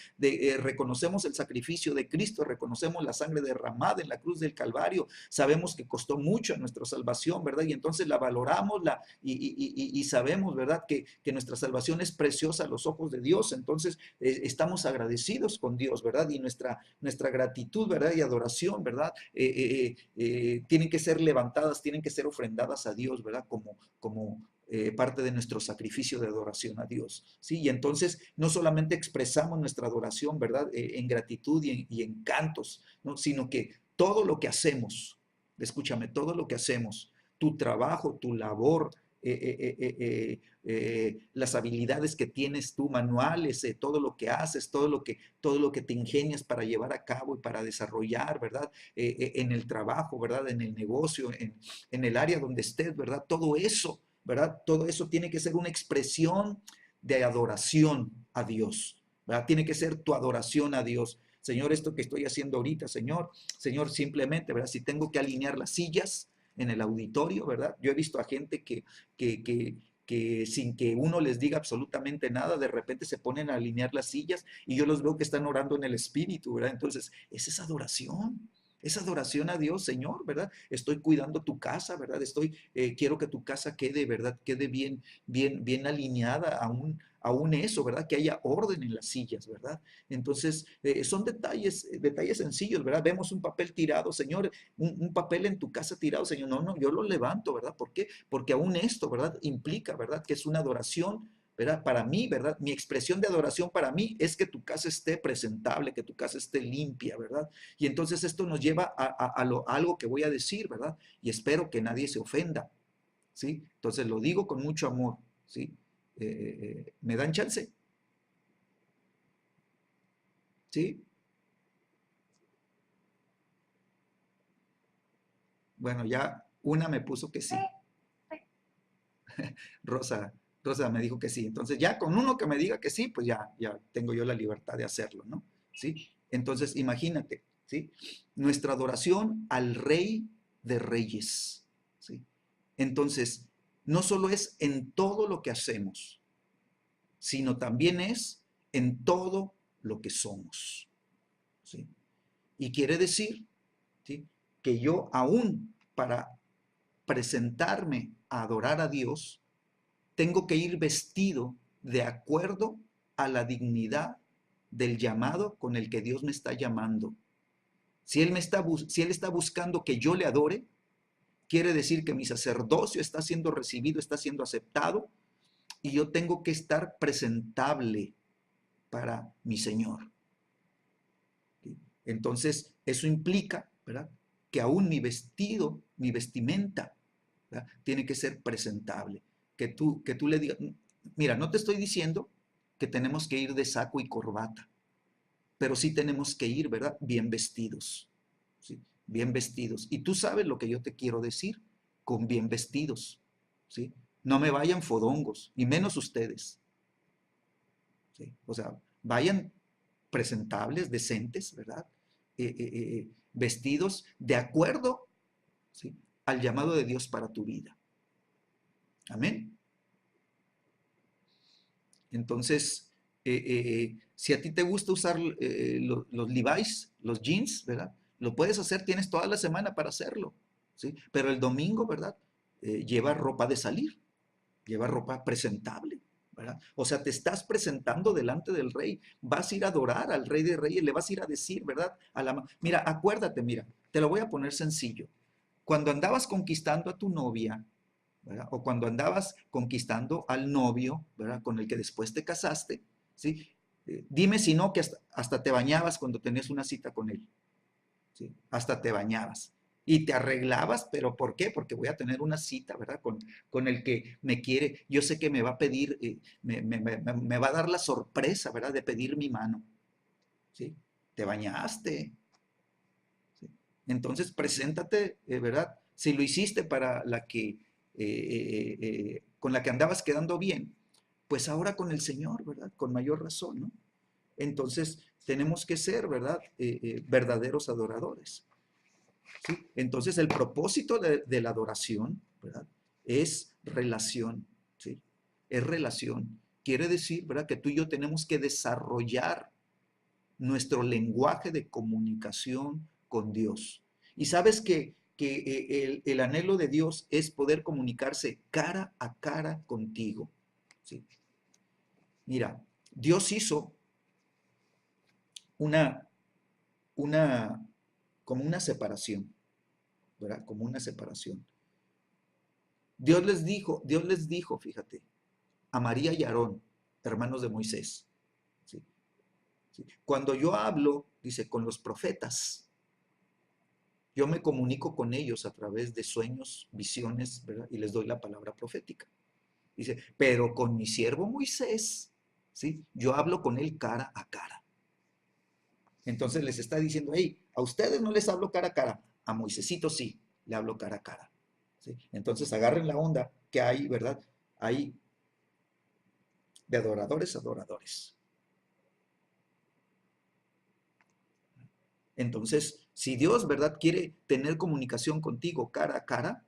S1: Reconocemos el sacrificio de Cristo, reconocemos la sangre derramada en la cruz del Calvario, sabemos que costó mucho nuestra salvación, ¿verdad? Y entonces la valoramos y sabemos, ¿verdad? Que nuestra salvación es preciosa a los ojos de Dios, entonces estamos agradecidos con Dios, ¿verdad? Y nuestra gratitud, ¿verdad? Y adoración, ¿verdad? Tienen que ser levantadas, tienen que ser ofrendadas a Dios, ¿verdad? Como parte de nuestro sacrificio de adoración a Dios, ¿sí? Y entonces no solamente expresamos nuestra adoración, ¿verdad? En gratitud y en cantos, ¿no? Sino que todo lo que hacemos, escúchame, todo lo que hacemos, tu trabajo, tu labor, las habilidades que tienes tú, manuales, todo lo que haces, todo lo que te ingenias para llevar a cabo y para desarrollar, ¿verdad? En el trabajo, ¿verdad? En el negocio, en el área donde estés, ¿verdad? Todo eso, ¿verdad? Todo eso tiene que ser una expresión de adoración a Dios, ¿verdad? Tiene que ser tu adoración a Dios. Señor, esto que estoy haciendo ahorita, Señor, simplemente, ¿verdad? Si tengo que alinear las sillas en el auditorio, ¿verdad? Yo he visto a gente que, que, que sin que uno les diga absolutamente nada, de repente se ponen a alinear las sillas y yo los veo que están orando en el Espíritu, ¿verdad? Entonces, esa es adoración. Es adoración a Dios, Señor, ¿verdad? Estoy cuidando tu casa, ¿verdad? Quiero que tu casa quede, ¿verdad? Quede bien alineada aún eso, ¿verdad? Que haya orden en las sillas, ¿verdad? Entonces, son detalles sencillos, ¿verdad? Vemos un papel tirado, Señor, un papel en tu casa tirado, Señor, no, yo lo levanto, ¿verdad? ¿Por qué? Porque aún esto, ¿verdad? Implica, ¿verdad? Que es una adoración, ¿verdad? Para mí, ¿verdad? Mi expresión de adoración para mí es que tu casa esté presentable, que tu casa esté limpia, ¿verdad? Y entonces esto nos lleva a algo que voy a decir, ¿verdad? Y espero que nadie se ofenda, ¿sí? Entonces lo digo con mucho amor, ¿sí? ¿Me dan chance? ¿Sí? Bueno, ya una me puso que sí. Rosa, Rosa me dijo que sí. Entonces ya con uno que me diga que sí, pues ya tengo yo la libertad de hacerlo, ¿no? ¿Sí? Entonces imagínate, ¿sí? Nuestra adoración al Rey de Reyes, ¿sí? Entonces, no solo es en todo lo que hacemos, sino también es en todo lo que somos, ¿sí? Y quiere decir, ¿sí? Que yo aún para presentarme a adorar a Dios, tengo que ir vestido de acuerdo a la dignidad del llamado con el que Dios me está llamando. Si Él está buscando que yo le adore, quiere decir que mi sacerdocio está siendo recibido, está siendo aceptado, y yo tengo que estar presentable para mi Señor. ¿Sí? Entonces, eso implica, ¿verdad? Que aún mi vestido, mi vestimenta, ¿verdad? Tiene que ser presentable. Que tú le digas, mira, no te estoy diciendo que tenemos que ir de saco y corbata, pero sí tenemos que ir, ¿verdad? Bien vestidos, ¿sí? Bien vestidos. Y tú sabes lo que yo te quiero decir con bien vestidos, ¿sí? No me vayan fodongos, y menos ustedes, ¿sí? O sea, vayan presentables, decentes, ¿verdad? Vestidos de acuerdo, ¿sí? Al llamado de Dios para tu vida. Amén. Entonces, si a ti te gusta usar los Levi's, los jeans, ¿verdad? Lo puedes hacer, tienes toda la semana para hacerlo, ¿sí? Pero el domingo, ¿verdad? Lleva ropa de salir, lleva ropa presentable, ¿verdad? O sea, te estás presentando delante del rey, vas a ir a adorar al rey de reyes, le vas a ir a decir, ¿verdad? Mira, acuérdate, mira, te lo voy a poner sencillo. Cuando andabas conquistando a tu novia, ¿verdad? O cuando andabas conquistando al novio, ¿verdad? Con el que después te casaste, ¿sí? Dime si no que hasta te bañabas cuando tenías una cita con él, ¿sí? Hasta te bañabas. Y te arreglabas, pero ¿por qué? Porque voy a tener una cita, ¿verdad? Con el que me quiere, yo sé que me va a pedir, me va a dar la sorpresa, ¿verdad? De pedir mi mano, ¿sí? Te bañaste, ¿sí? Entonces, preséntate, ¿verdad? Si lo hiciste para la que, con la que andabas quedando bien, pues ahora con el Señor, ¿verdad? Con mayor razón, ¿no? Entonces, tenemos que ser, ¿verdad? Verdaderos adoradores. ¿Sí? Entonces, el propósito de la adoración, ¿verdad? Es relación, ¿sí? Es relación. Quiere decir, ¿verdad? Que tú y yo tenemos que desarrollar nuestro lenguaje de comunicación con Dios. Y sabes que el anhelo de Dios es poder comunicarse cara a cara contigo, ¿sí? Mira, Dios hizo una, una, como una separación, ¿verdad? Como una separación. Dios les dijo, fíjate, a María y Aarón, hermanos de Moisés. ¿Sí? ¿Sí? Cuando yo hablo, dice, con los profetas, yo me comunico con ellos a través de sueños, visiones, ¿verdad? Y les doy la palabra profética. Dice, pero con mi siervo Moisés, ¿sí? Yo hablo con él cara a cara. Entonces les está diciendo, hey, a ustedes no les hablo cara a cara, a Moisésito sí, le hablo cara a cara. ¿Sí? Entonces agarren la onda que hay, ¿verdad? Hay de adoradores a adoradores. Entonces, si Dios, ¿verdad?, quiere tener comunicación contigo cara a cara,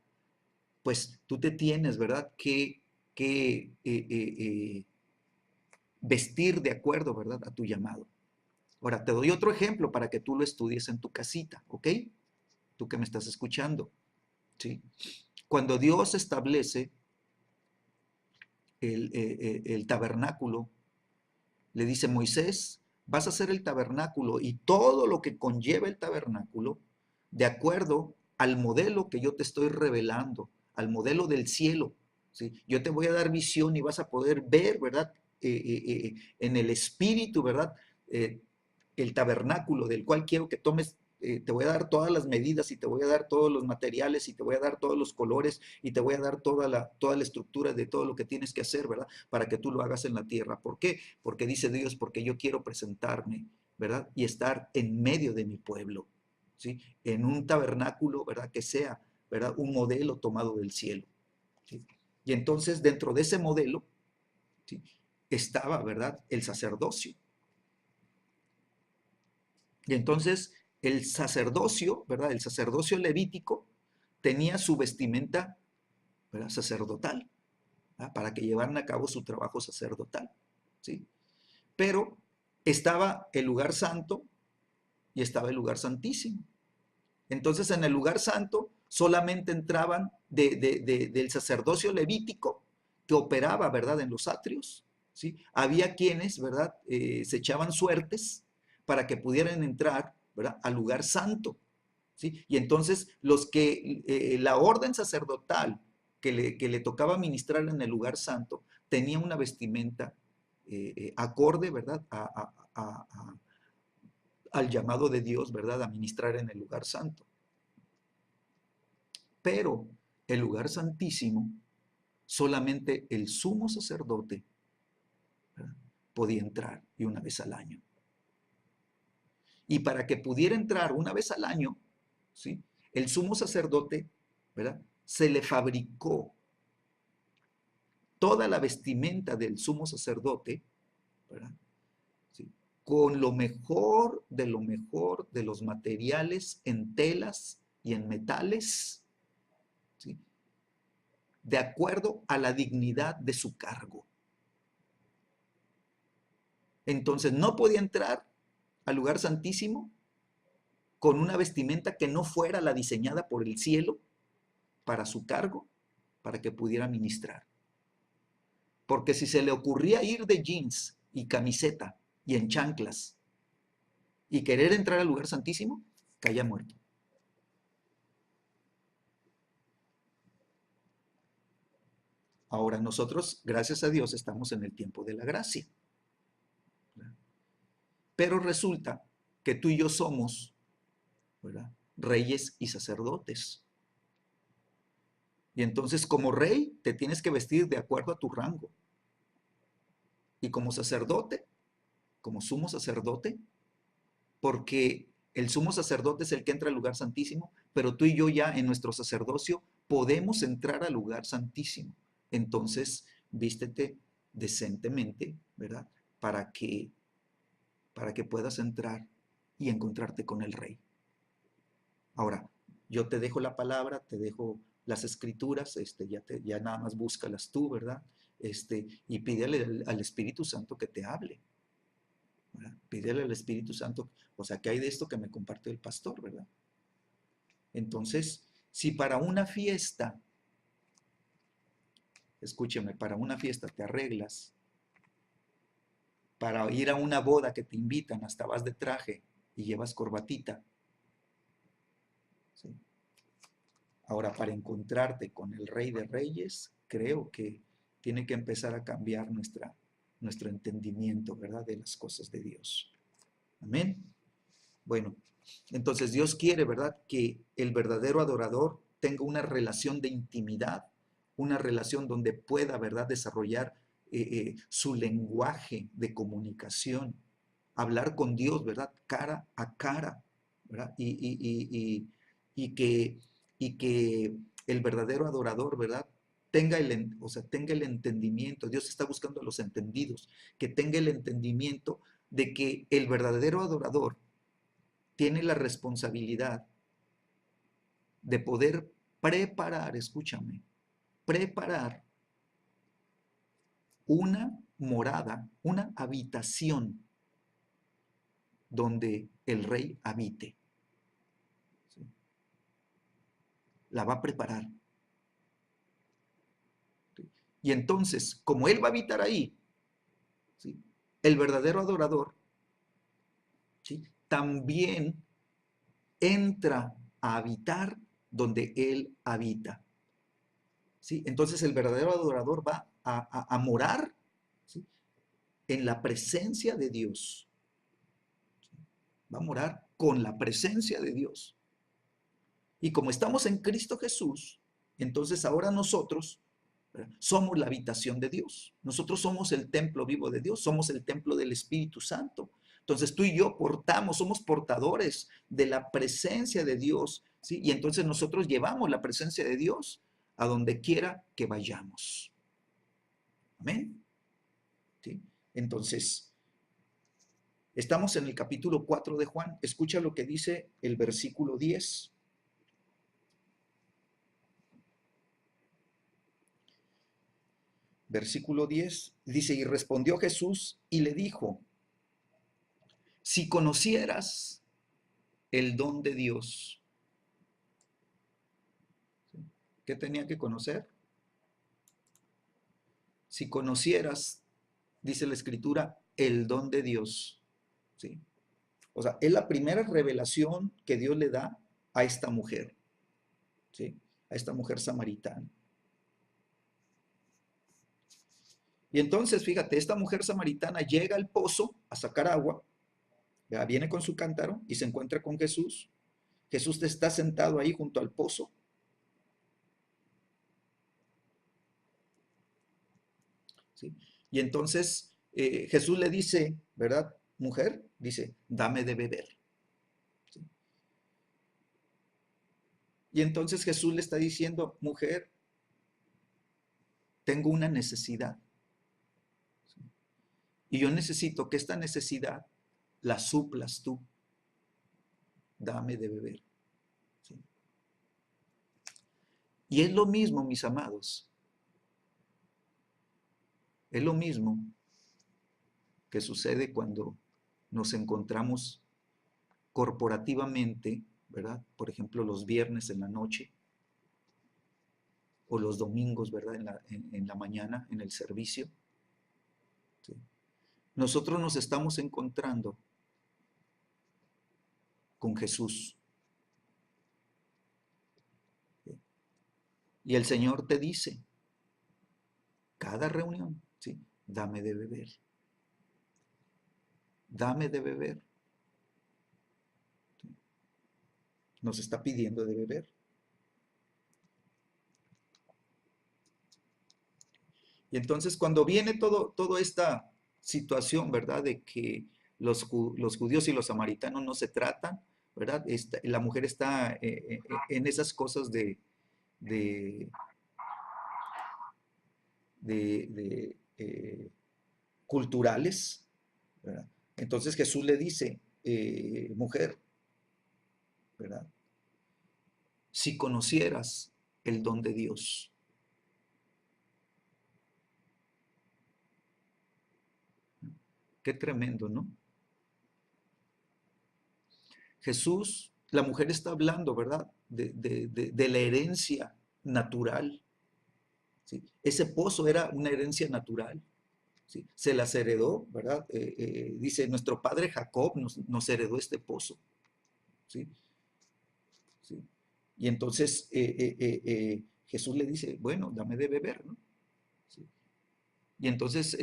S1: pues tú te tienes, ¿verdad?, que vestir de acuerdo, ¿verdad?, a tu llamado. Ahora, te doy otro ejemplo para que tú lo estudies en tu casita, ¿ok? Tú que me estás escuchando, ¿sí? Cuando Dios establece el tabernáculo, le dice, Moisés, vas a hacer el tabernáculo y todo lo que conlleva el tabernáculo, de acuerdo al modelo que yo te estoy revelando, al modelo del cielo. ¿Sí? Yo te voy a dar visión y vas a poder ver, ¿verdad? En el espíritu, ¿verdad? Eh, el tabernáculo del cual quiero que tomes, te voy a dar todas las medidas y te voy a dar todos los materiales y te voy a dar todos los colores y te voy a dar toda la estructura de todo lo que tienes que hacer, ¿verdad? Para que tú lo hagas en la tierra. ¿Por qué? Porque dice Dios, porque yo quiero presentarme, ¿verdad? Y estar en medio de mi pueblo, ¿sí? En un tabernáculo, ¿verdad? Que sea, ¿verdad? Un modelo tomado del cielo, ¿sí? Y entonces dentro de ese modelo, ¿sí? Estaba, ¿verdad? El sacerdocio. Y entonces el sacerdocio, ¿verdad? El sacerdocio levítico tenía su vestimenta, ¿verdad? Sacerdotal, ¿verdad? Para que llevaran a cabo su trabajo sacerdotal, ¿sí? Pero estaba el lugar santo y estaba el lugar santísimo. Entonces en el lugar santo solamente entraban del sacerdocio levítico que operaba, ¿verdad? En los atrios, ¿sí? Había quienes, ¿verdad? Se echaban suertes para que pudieran entrar, ¿verdad? Al lugar santo, ¿sí? Y entonces los que, la orden sacerdotal que le tocaba ministrar en el lugar santo, tenía una vestimenta acorde, ¿verdad? Al llamado de Dios, ¿verdad? A ministrar en el lugar santo. Pero el lugar santísimo, solamente el sumo sacerdote, ¿verdad? Podía entrar y una vez al año. Y para que pudiera entrar una vez al año, ¿sí? El sumo sacerdote, ¿verdad? Se le fabricó toda la vestimenta del sumo sacerdote, ¿verdad? ¿Sí? Con lo mejor de los materiales en telas y en metales, ¿sí? De acuerdo a la dignidad de su cargo. Entonces no podía entrar al lugar santísimo con una vestimenta que no fuera la diseñada por el cielo para su cargo, para que pudiera ministrar. Porque si se le ocurría ir de jeans y camiseta y en chanclas y querer entrar al lugar santísimo, caía muerto. Ahora nosotros, gracias a Dios, estamos en el tiempo de la gracia. Pero resulta que tú y yo somos, ¿verdad? reyes y sacerdotes. Y entonces como rey te tienes que vestir de acuerdo a tu rango. Y como sacerdote, como sumo sacerdote, porque el sumo sacerdote es el que entra al lugar santísimo, pero tú y yo ya en nuestro sacerdocio podemos entrar al lugar santísimo. Entonces, vístete decentemente, ¿verdad? Para que puedas entrar y encontrarte con el rey. Ahora, yo te dejo la palabra, te dejo las escrituras, ya nada más búscalas tú, ¿verdad? Y pídele al Espíritu Santo que te hable, ¿verdad? Pídele al Espíritu Santo, o sea, ¿qué hay de esto que me compartió el pastor, verdad? Entonces, si para una fiesta, escúcheme, para una fiesta te arreglas, para ir a una boda que te invitan, hasta vas de traje y llevas corbatita, ¿sí? Ahora, para encontrarte con el Rey de Reyes, creo que tiene que empezar a cambiar nuestro entendimiento, ¿verdad?, de las cosas de Dios. Amén. Bueno, entonces Dios quiere, ¿verdad?, que el verdadero adorador tenga una relación de intimidad, una relación donde pueda, ¿verdad?, desarrollar su lenguaje de comunicación, hablar con Dios, ¿verdad?, cara a cara, ¿verdad? Y que el verdadero adorador, ¿verdad?, tenga el entendimiento. Dios está buscando a los entendidos, que tenga el entendimiento de que el verdadero adorador tiene la responsabilidad de poder preparar, escúchame, preparar una morada, una habitación donde el rey habite. ¿Sí? La va a preparar. ¿Sí? Y entonces, como él va a habitar ahí, ¿sí?, el verdadero adorador, ¿sí?, también entra a habitar donde él habita. ¿Sí? Entonces el verdadero adorador va a morar, ¿sí?, en la presencia de Dios. Va a morar con la presencia de Dios. Y como estamos en Cristo Jesús, entonces ahora nosotros, ¿verdad?, somos la habitación de Dios. Nosotros somos el templo vivo de Dios, somos el templo del Espíritu Santo. Entonces tú y yo somos portadores de la presencia de Dios, ¿sí? Y entonces nosotros llevamos la presencia de Dios a donde quiera que vayamos. Amén. ¿Sí? Entonces, estamos en el capítulo 4 de Juan. Escucha lo que dice el versículo 10. Versículo 10 dice, y respondió Jesús y le dijo, si conocieras el don de Dios. ¿Qué tenía que conocer? Si conocieras, dice la Escritura, el don de Dios. ¿Sí? O sea, es la primera revelación que Dios le da a esta mujer, ¿sí?, a esta mujer samaritana. Y entonces, fíjate, esta mujer samaritana llega al pozo a sacar agua, ¿verdad?, viene con su cántaro y se encuentra con Jesús. Jesús está sentado ahí junto al pozo. ¿Sí? Y entonces Jesús le dice, ¿verdad?, mujer, dice, dame de beber. ¿Sí? Y entonces Jesús le está diciendo, mujer, tengo una necesidad. ¿Sí? Y yo necesito que esta necesidad la suplas tú. Dame de beber. ¿Sí? Y es lo mismo, mis amados. Es lo mismo que sucede cuando nos encontramos corporativamente, ¿verdad? Por ejemplo, los viernes en la noche o los domingos, ¿verdad?, en la mañana, en el servicio. ¿Sí? Nosotros nos estamos encontrando con Jesús. ¿Sí? Y el Señor te dice, cada reunión, ¿sí?, dame de beber. Dame de beber. ¿Sí? nos está pidiendo de beber. Y entonces cuando viene toda esta situación, ¿verdad? De que los judíos y los samaritanos no se tratan, ¿verdad? La mujer está en esas cosas de, culturales, ¿verdad? Entonces Jesús le dice, mujer, ¿verdad? Si conocieras el don de Dios. Qué tremendo, ¿no? Jesús, la mujer está hablando, ¿verdad? De la herencia natural. ¿Sí? Ese pozo era una herencia natural. ¿Sí? Se las heredó, ¿verdad? Dice, nuestro padre Jacob nos heredó este pozo. ¿Sí? ¿Sí? Y entonces Jesús le dice, bueno, dame de beber, ¿no? ¿Sí? Y entonces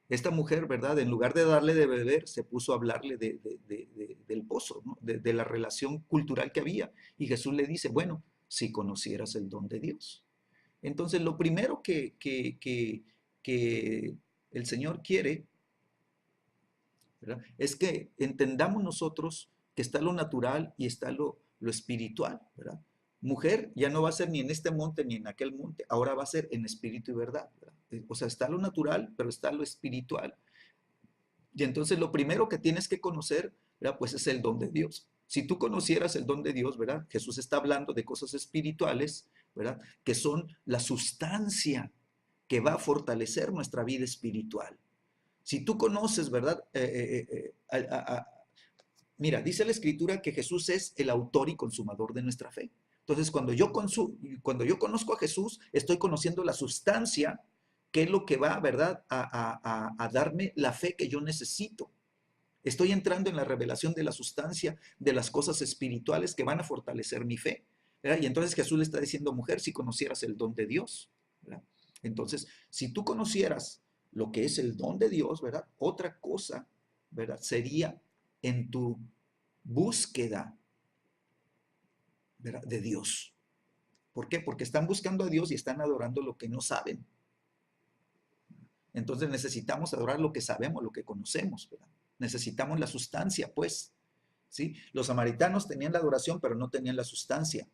S1: esta mujer, ¿verdad? En lugar de darle de beber, se puso a hablarle del pozo, ¿no? De la relación cultural que había. Y Jesús le dice, bueno, si conocieras el don de Dios. Entonces, lo primero que el Señor quiere, ¿verdad? Es que entendamos nosotros que está lo natural y está lo espiritual, ¿verdad? Mujer ya no va a ser ni en este monte ni en aquel monte, ahora va a ser en espíritu y verdad, ¿verdad? O sea, está lo natural, pero está lo espiritual. Y entonces lo primero que tienes que conocer, ¿verdad? Pues es el don de Dios. Si tú conocieras el don de Dios, ¿verdad? Jesús está hablando de cosas espirituales, ¿verdad? Que son la sustancia que va a fortalecer nuestra vida espiritual. Si tú conoces, ¿verdad? Mira, dice la Escritura que Jesús es el autor y consumador de nuestra fe. Entonces, cuando yo conozco a Jesús, estoy conociendo la sustancia, que es lo que va, ¿verdad?, a darme la fe que yo necesito. Estoy entrando en la revelación de la sustancia de las cosas espirituales que van a fortalecer mi fe, ¿verdad? Y entonces Jesús le está diciendo, mujer, si conocieras el don de Dios, ¿verdad? Entonces, si tú conocieras lo que es el don de Dios, ¿verdad? Otra cosa, ¿verdad? Sería en tu búsqueda, ¿verdad? De Dios. ¿Por qué? Porque están buscando a Dios y están adorando lo que no saben. Entonces necesitamos adorar lo que sabemos, lo que conocemos, ¿verdad? Necesitamos la sustancia, pues, ¿sí? Los samaritanos tenían la adoración, pero no tenían la sustancia.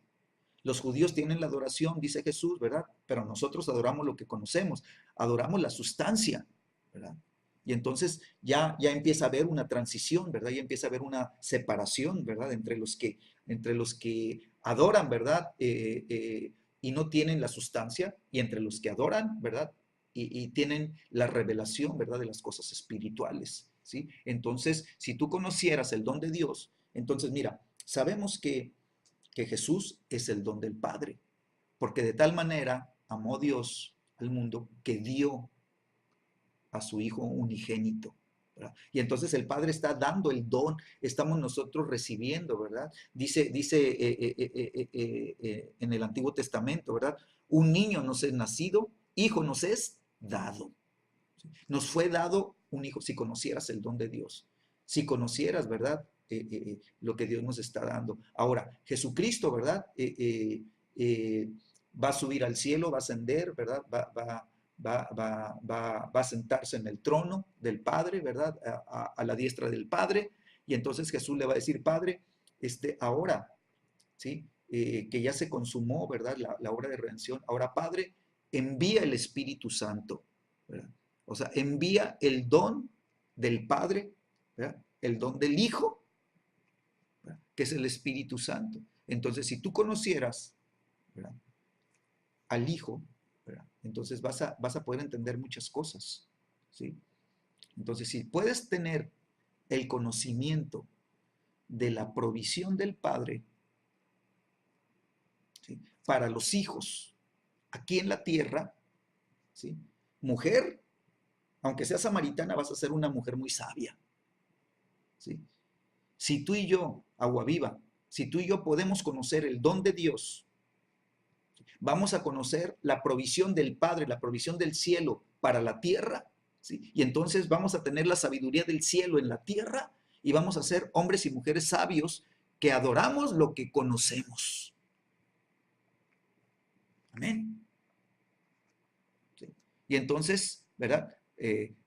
S1: Los judíos tienen la adoración, dice Jesús, ¿verdad? Pero nosotros adoramos lo que conocemos, adoramos la sustancia, ¿verdad? Y entonces ya empieza a haber una transición, ¿verdad? Ya empieza a haber una separación, ¿verdad? Entre los que adoran, ¿verdad? Y no tienen la sustancia, y entre los que adoran, ¿verdad? Y tienen la revelación, ¿verdad? De las cosas espirituales, ¿sí? Entonces, si tú conocieras el don de Dios, entonces mira, sabemos que Jesús es el don del Padre, porque de tal manera amó Dios al mundo que dio a su Hijo unigénito, ¿verdad? Y entonces el Padre está dando el don, estamos nosotros recibiendo, ¿verdad? Dice en el Antiguo Testamento, ¿verdad? Un niño nos es nacido, hijo nos es dado. Nos fue dado un hijo, si conocieras el don de Dios, si conocieras, ¿verdad? Lo que Dios nos está dando. Ahora, Jesucristo, ¿verdad? Va a subir al cielo, va a ascender, ¿verdad? Va a sentarse en el trono del Padre, ¿verdad? A la diestra del Padre. Y entonces Jesús le va a decir, Padre, ahora, ¿sí? Que ya se consumó, ¿verdad? La obra de redención. Ahora, Padre, envía el Espíritu Santo, ¿verdad? O sea, envía el don del Padre, ¿verdad? El don del Hijo, ¿verdad? Que es el Espíritu Santo. Entonces, si tú conocieras, ¿verdad? Al Hijo, ¿verdad? Entonces vas a poder entender muchas cosas, ¿sí? Entonces, si puedes tener el conocimiento de la provisión del Padre, ¿sí? Para los hijos aquí en la tierra, ¿sí? Mujer, aunque seas samaritana, vas a ser una mujer muy sabia, ¿sí? Si tú y yo, Agua Viva, si tú y yo podemos conocer el don de Dios, vamos a conocer la provisión del Padre, la provisión del cielo para la tierra, ¿sí? Y entonces vamos a tener la sabiduría del cielo en la tierra y vamos a ser hombres y mujeres sabios que adoramos lo que conocemos. Amén. ¿Sí? Y entonces, ¿verdad?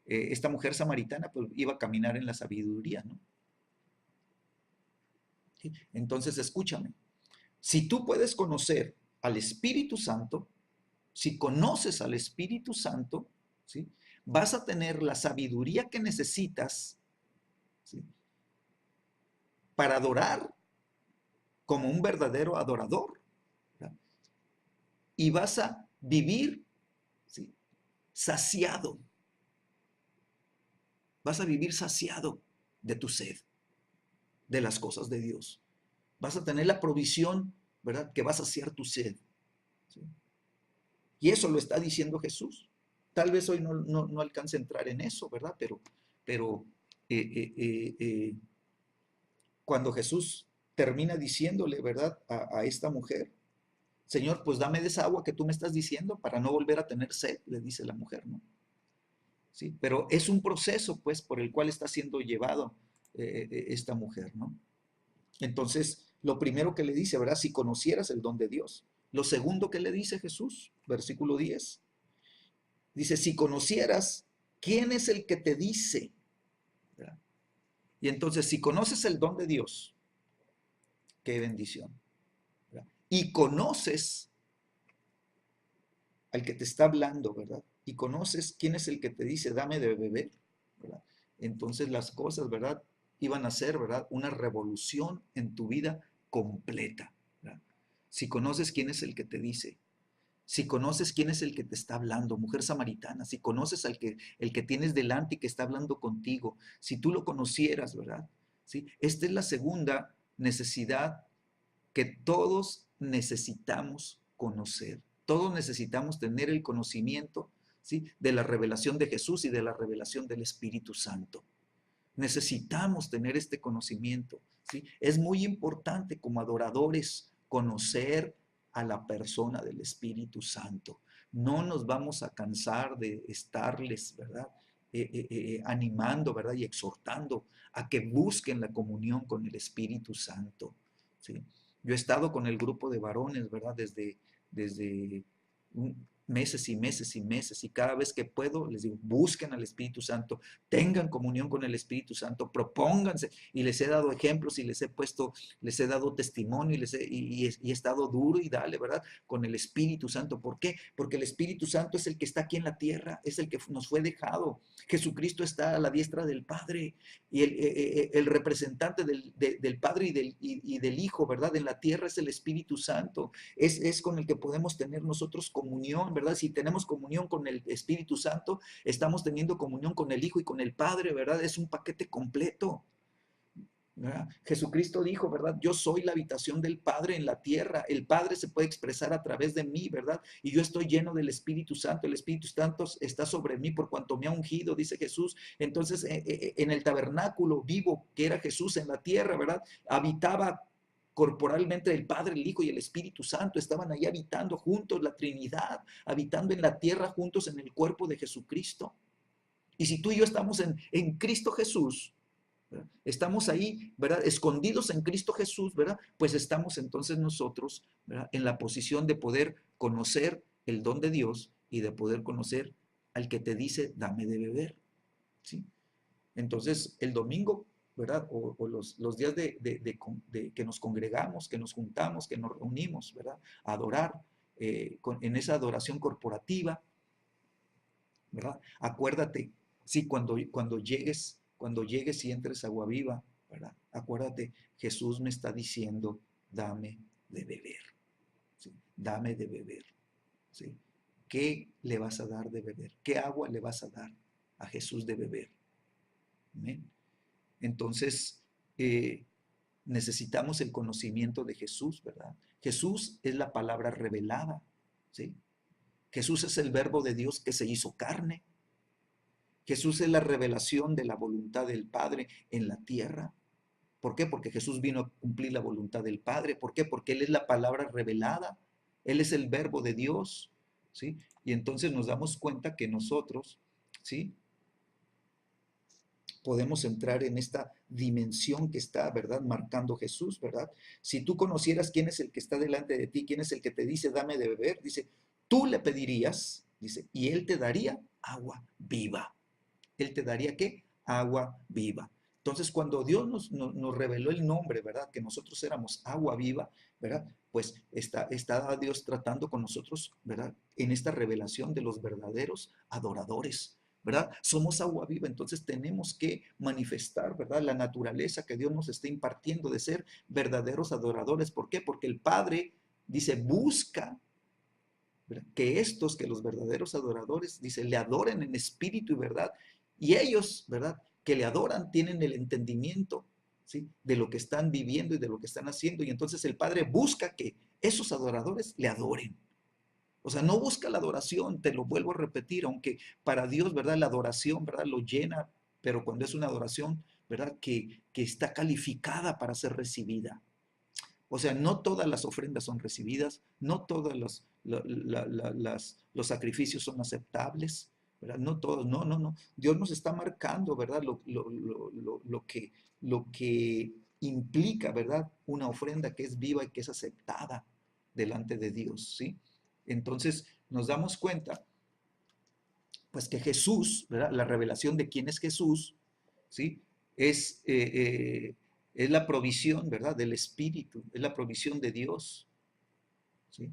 S1: Esta mujer samaritana pues iba a caminar en la sabiduría, ¿no? ¿Sí? Entonces, escúchame. Si tú puedes conocer al Espíritu Santo, si conoces al Espíritu Santo, ¿sí? Vas a tener la sabiduría que necesitas, ¿sí? Para adorar como un verdadero adorador, ¿verdad? Y vas a vivir, ¿sí? Saciado. Vas a vivir saciado de tu sed, de las cosas de Dios. Vas a tener la provisión, ¿verdad? Que va a saciar tu sed, ¿sí? Y eso lo está diciendo Jesús. Tal vez hoy no alcance a entrar en eso, ¿verdad? Pero cuando Jesús termina diciéndole, ¿verdad? A esta mujer, Señor, pues dame de esa agua que tú me estás diciendo para no volver a tener sed, le dice la mujer, ¿no? ¿Sí? Pero es un proceso, pues, por el cual está siendo llevado esta mujer, ¿no? Entonces, lo primero que le dice, ¿verdad? Si conocieras el don de Dios. Lo segundo que le dice Jesús, versículo 10, dice, si conocieras quién es el que te dice, ¿verdad? Y entonces, si conoces el don de Dios, qué bendición, ¿verdad? Y conoces al que te está hablando, ¿verdad? Y conoces quién es el que te dice, dame de beber, ¿verdad? Entonces las cosas, ¿verdad? Iban a ser, ¿verdad? Una revolución en tu vida completa, ¿verdad? Si conoces quién es el que te dice, si conoces quién es el que te está hablando, mujer samaritana, si conoces al que el que tienes delante y que está hablando contigo, si tú lo conocieras, ¿verdad? ¿Sí? Esta es la segunda necesidad que todos necesitamos conocer. Todos necesitamos tener el conocimiento, ¿sí? De la revelación de Jesús y de la revelación del Espíritu Santo. Necesitamos tener este conocimiento, ¿sí? Es muy importante como adoradores conocer a la persona del Espíritu Santo. No nos vamos a cansar de estarles, ¿verdad? Animando, ¿verdad? Y exhortando a que busquen la comunión con el Espíritu Santo, ¿sí? Yo he estado con el grupo de varones, ¿verdad? Desde meses y meses y meses, y cada vez que puedo les digo, busquen al Espíritu Santo, tengan comunión con el Espíritu Santo, propónganse, y les he dado ejemplos y les he dado testimonio y he estado duro y dale, ¿verdad? Con el Espíritu Santo. ¿Por qué? Porque el Espíritu Santo es el que está aquí en la tierra, es el que nos fue dejado. Jesucristo está a la diestra del Padre, y el representante del Padre y del Hijo, ¿verdad? En la tierra es el Espíritu Santo, es con el que podemos tener nosotros comunión, ¿verdad? Si tenemos comunión con el Espíritu Santo, estamos teniendo comunión con el Hijo y con el Padre, ¿verdad? Es un paquete completo, ¿verdad? Jesucristo dijo, ¿verdad? Yo soy la habitación del Padre en la tierra. El Padre se puede expresar a través de mí, ¿verdad? Y yo estoy lleno del Espíritu Santo. El Espíritu Santo está sobre mí por cuanto me ha ungido, dice Jesús. Entonces, en el tabernáculo vivo que era Jesús en la tierra, ¿verdad? Habitaba corporalmente el Padre, el Hijo y el Espíritu Santo. Estaban ahí habitando juntos, la Trinidad, habitando en la tierra juntos en el cuerpo de Jesucristo. Y si tú y yo estamos en Cristo Jesús, ¿verdad? Estamos ahí, ¿verdad? Escondidos en Cristo Jesús, ¿verdad? Pues estamos entonces nosotros, ¿verdad? En la posición de poder conocer el don de Dios y de poder conocer al que te dice, dame de beber, ¿sí? Entonces, el domingo, ¿verdad? O los días que nos congregamos, que nos juntamos, que nos reunimos, ¿verdad? A adorar, en esa adoración corporativa, ¿verdad? Acuérdate, sí, cuando llegues y entres a Agua Viva, ¿verdad? Acuérdate, Jesús me está diciendo, dame de beber, ¿sí? Dame de beber, ¿sí? ¿Qué le vas a dar de beber? ¿Qué agua le vas a dar a Jesús de beber? ¿Amén? Entonces, necesitamos el conocimiento de Jesús, ¿verdad? Jesús es la palabra revelada, ¿sí? Jesús es el verbo de Dios que se hizo carne. Jesús es la revelación de la voluntad del Padre en la tierra. ¿Por qué? Porque Jesús vino a cumplir la voluntad del Padre. ¿Por qué? Porque Él es la palabra revelada. Él es el verbo de Dios, ¿sí? Y entonces nos damos cuenta que nosotros, ¿sí? podemos entrar en esta dimensión que está, ¿verdad?, marcando Jesús, ¿verdad? Si tú conocieras quién es el que está delante de ti, quién es el que te dice, dame de beber, dice, tú le pedirías, dice, y él te daría agua viva. Él te daría, ¿qué? Agua viva. Entonces, cuando Dios nos reveló el nombre, ¿verdad? Que nosotros éramos agua viva, ¿verdad? Pues está Dios tratando con nosotros, ¿verdad? En esta revelación de los verdaderos adoradores, ¿verdad? Somos agua viva, entonces tenemos que manifestar, ¿verdad? La naturaleza que Dios nos está impartiendo de ser verdaderos adoradores. ¿Por qué? Porque el Padre dice, busca, ¿verdad?, que estos, que los verdaderos adoradores, dice, le adoren en espíritu y verdad. Y ellos, ¿verdad?, que le adoran, tienen el entendimiento, ¿sí?, de lo que están viviendo y de lo que están haciendo. Y entonces el Padre busca que esos adoradores le adoren. O sea, no busca la adoración, te lo vuelvo a repetir, aunque para Dios, ¿verdad?, la adoración, ¿verdad?, lo llena, pero cuando es una adoración, ¿verdad?, que está calificada para ser recibida. O sea, no todas las ofrendas son recibidas, no todos los sacrificios son aceptables, ¿verdad? No todos, no, no, no. Dios nos está marcando, ¿verdad? Lo que implica, ¿verdad?, una ofrenda que es viva y que es aceptada delante de Dios, ¿sí? Entonces nos damos cuenta, pues que Jesús, ¿verdad?, la revelación de quién es Jesús, ¿sí?, es, es la provisión, ¿verdad?, del Espíritu, es la provisión de Dios, ¿sí?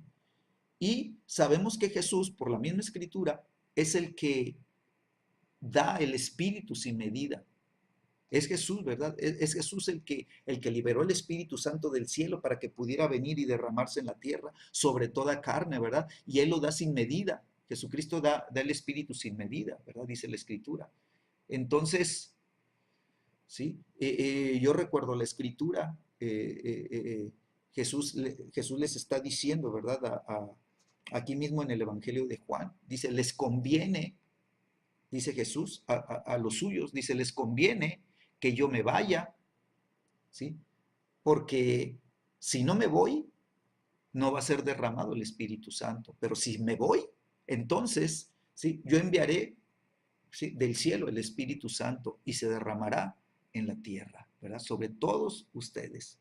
S1: Y sabemos que Jesús, por la misma Escritura, es el que da el Espíritu sin medida. Es Jesús, ¿verdad? Es Jesús el que liberó el Espíritu Santo del cielo para que pudiera venir y derramarse en la tierra sobre toda carne, ¿verdad? Y Él lo da sin medida. Jesucristo da el Espíritu sin medida, ¿verdad? Dice la Escritura. Entonces, ¿sí? Yo recuerdo la Escritura, Jesús les está diciendo, ¿verdad? Aquí mismo en el Evangelio de Juan, dice, les conviene, dice Jesús a los suyos, dice, les conviene que yo me vaya, ¿sí? Porque si no me voy, no va a ser derramado el Espíritu Santo, pero si me voy, entonces, ¿sí?, yo enviaré, ¿sí?, del cielo el Espíritu Santo y se derramará en la tierra, ¿verdad?, sobre todos ustedes.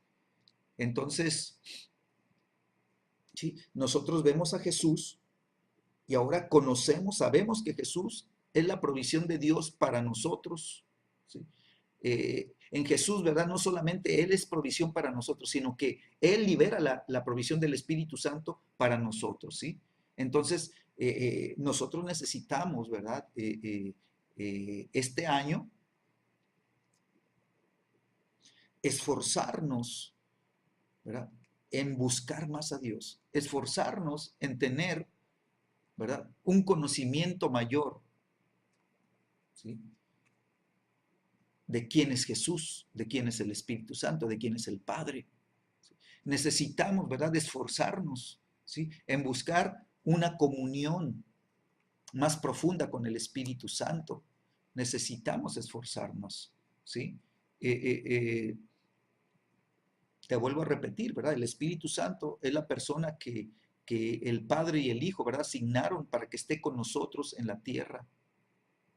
S1: Entonces, ¿sí?, nosotros vemos a Jesús y ahora conocemos, sabemos que Jesús es la provisión de Dios para nosotros, ¿sí? En Jesús, ¿verdad? No solamente Él es provisión para nosotros, sino que Él libera la provisión del Espíritu Santo para nosotros, ¿sí? Entonces, nosotros necesitamos, ¿verdad?, este año esforzarnos, ¿verdad?, en buscar más a Dios, esforzarnos en tener, ¿verdad?, un conocimiento mayor, ¿sí?, de quién es Jesús, de quién es el Espíritu Santo, de quién es el Padre. ¿Sí? Necesitamos, ¿verdad?, esforzarnos, ¿sí?, en buscar una comunión más profunda con el Espíritu Santo. Necesitamos esforzarnos, ¿sí? Te vuelvo a repetir, ¿verdad? El Espíritu Santo es la persona que el Padre y el Hijo, ¿verdad?, asignaron para que esté con nosotros en la tierra,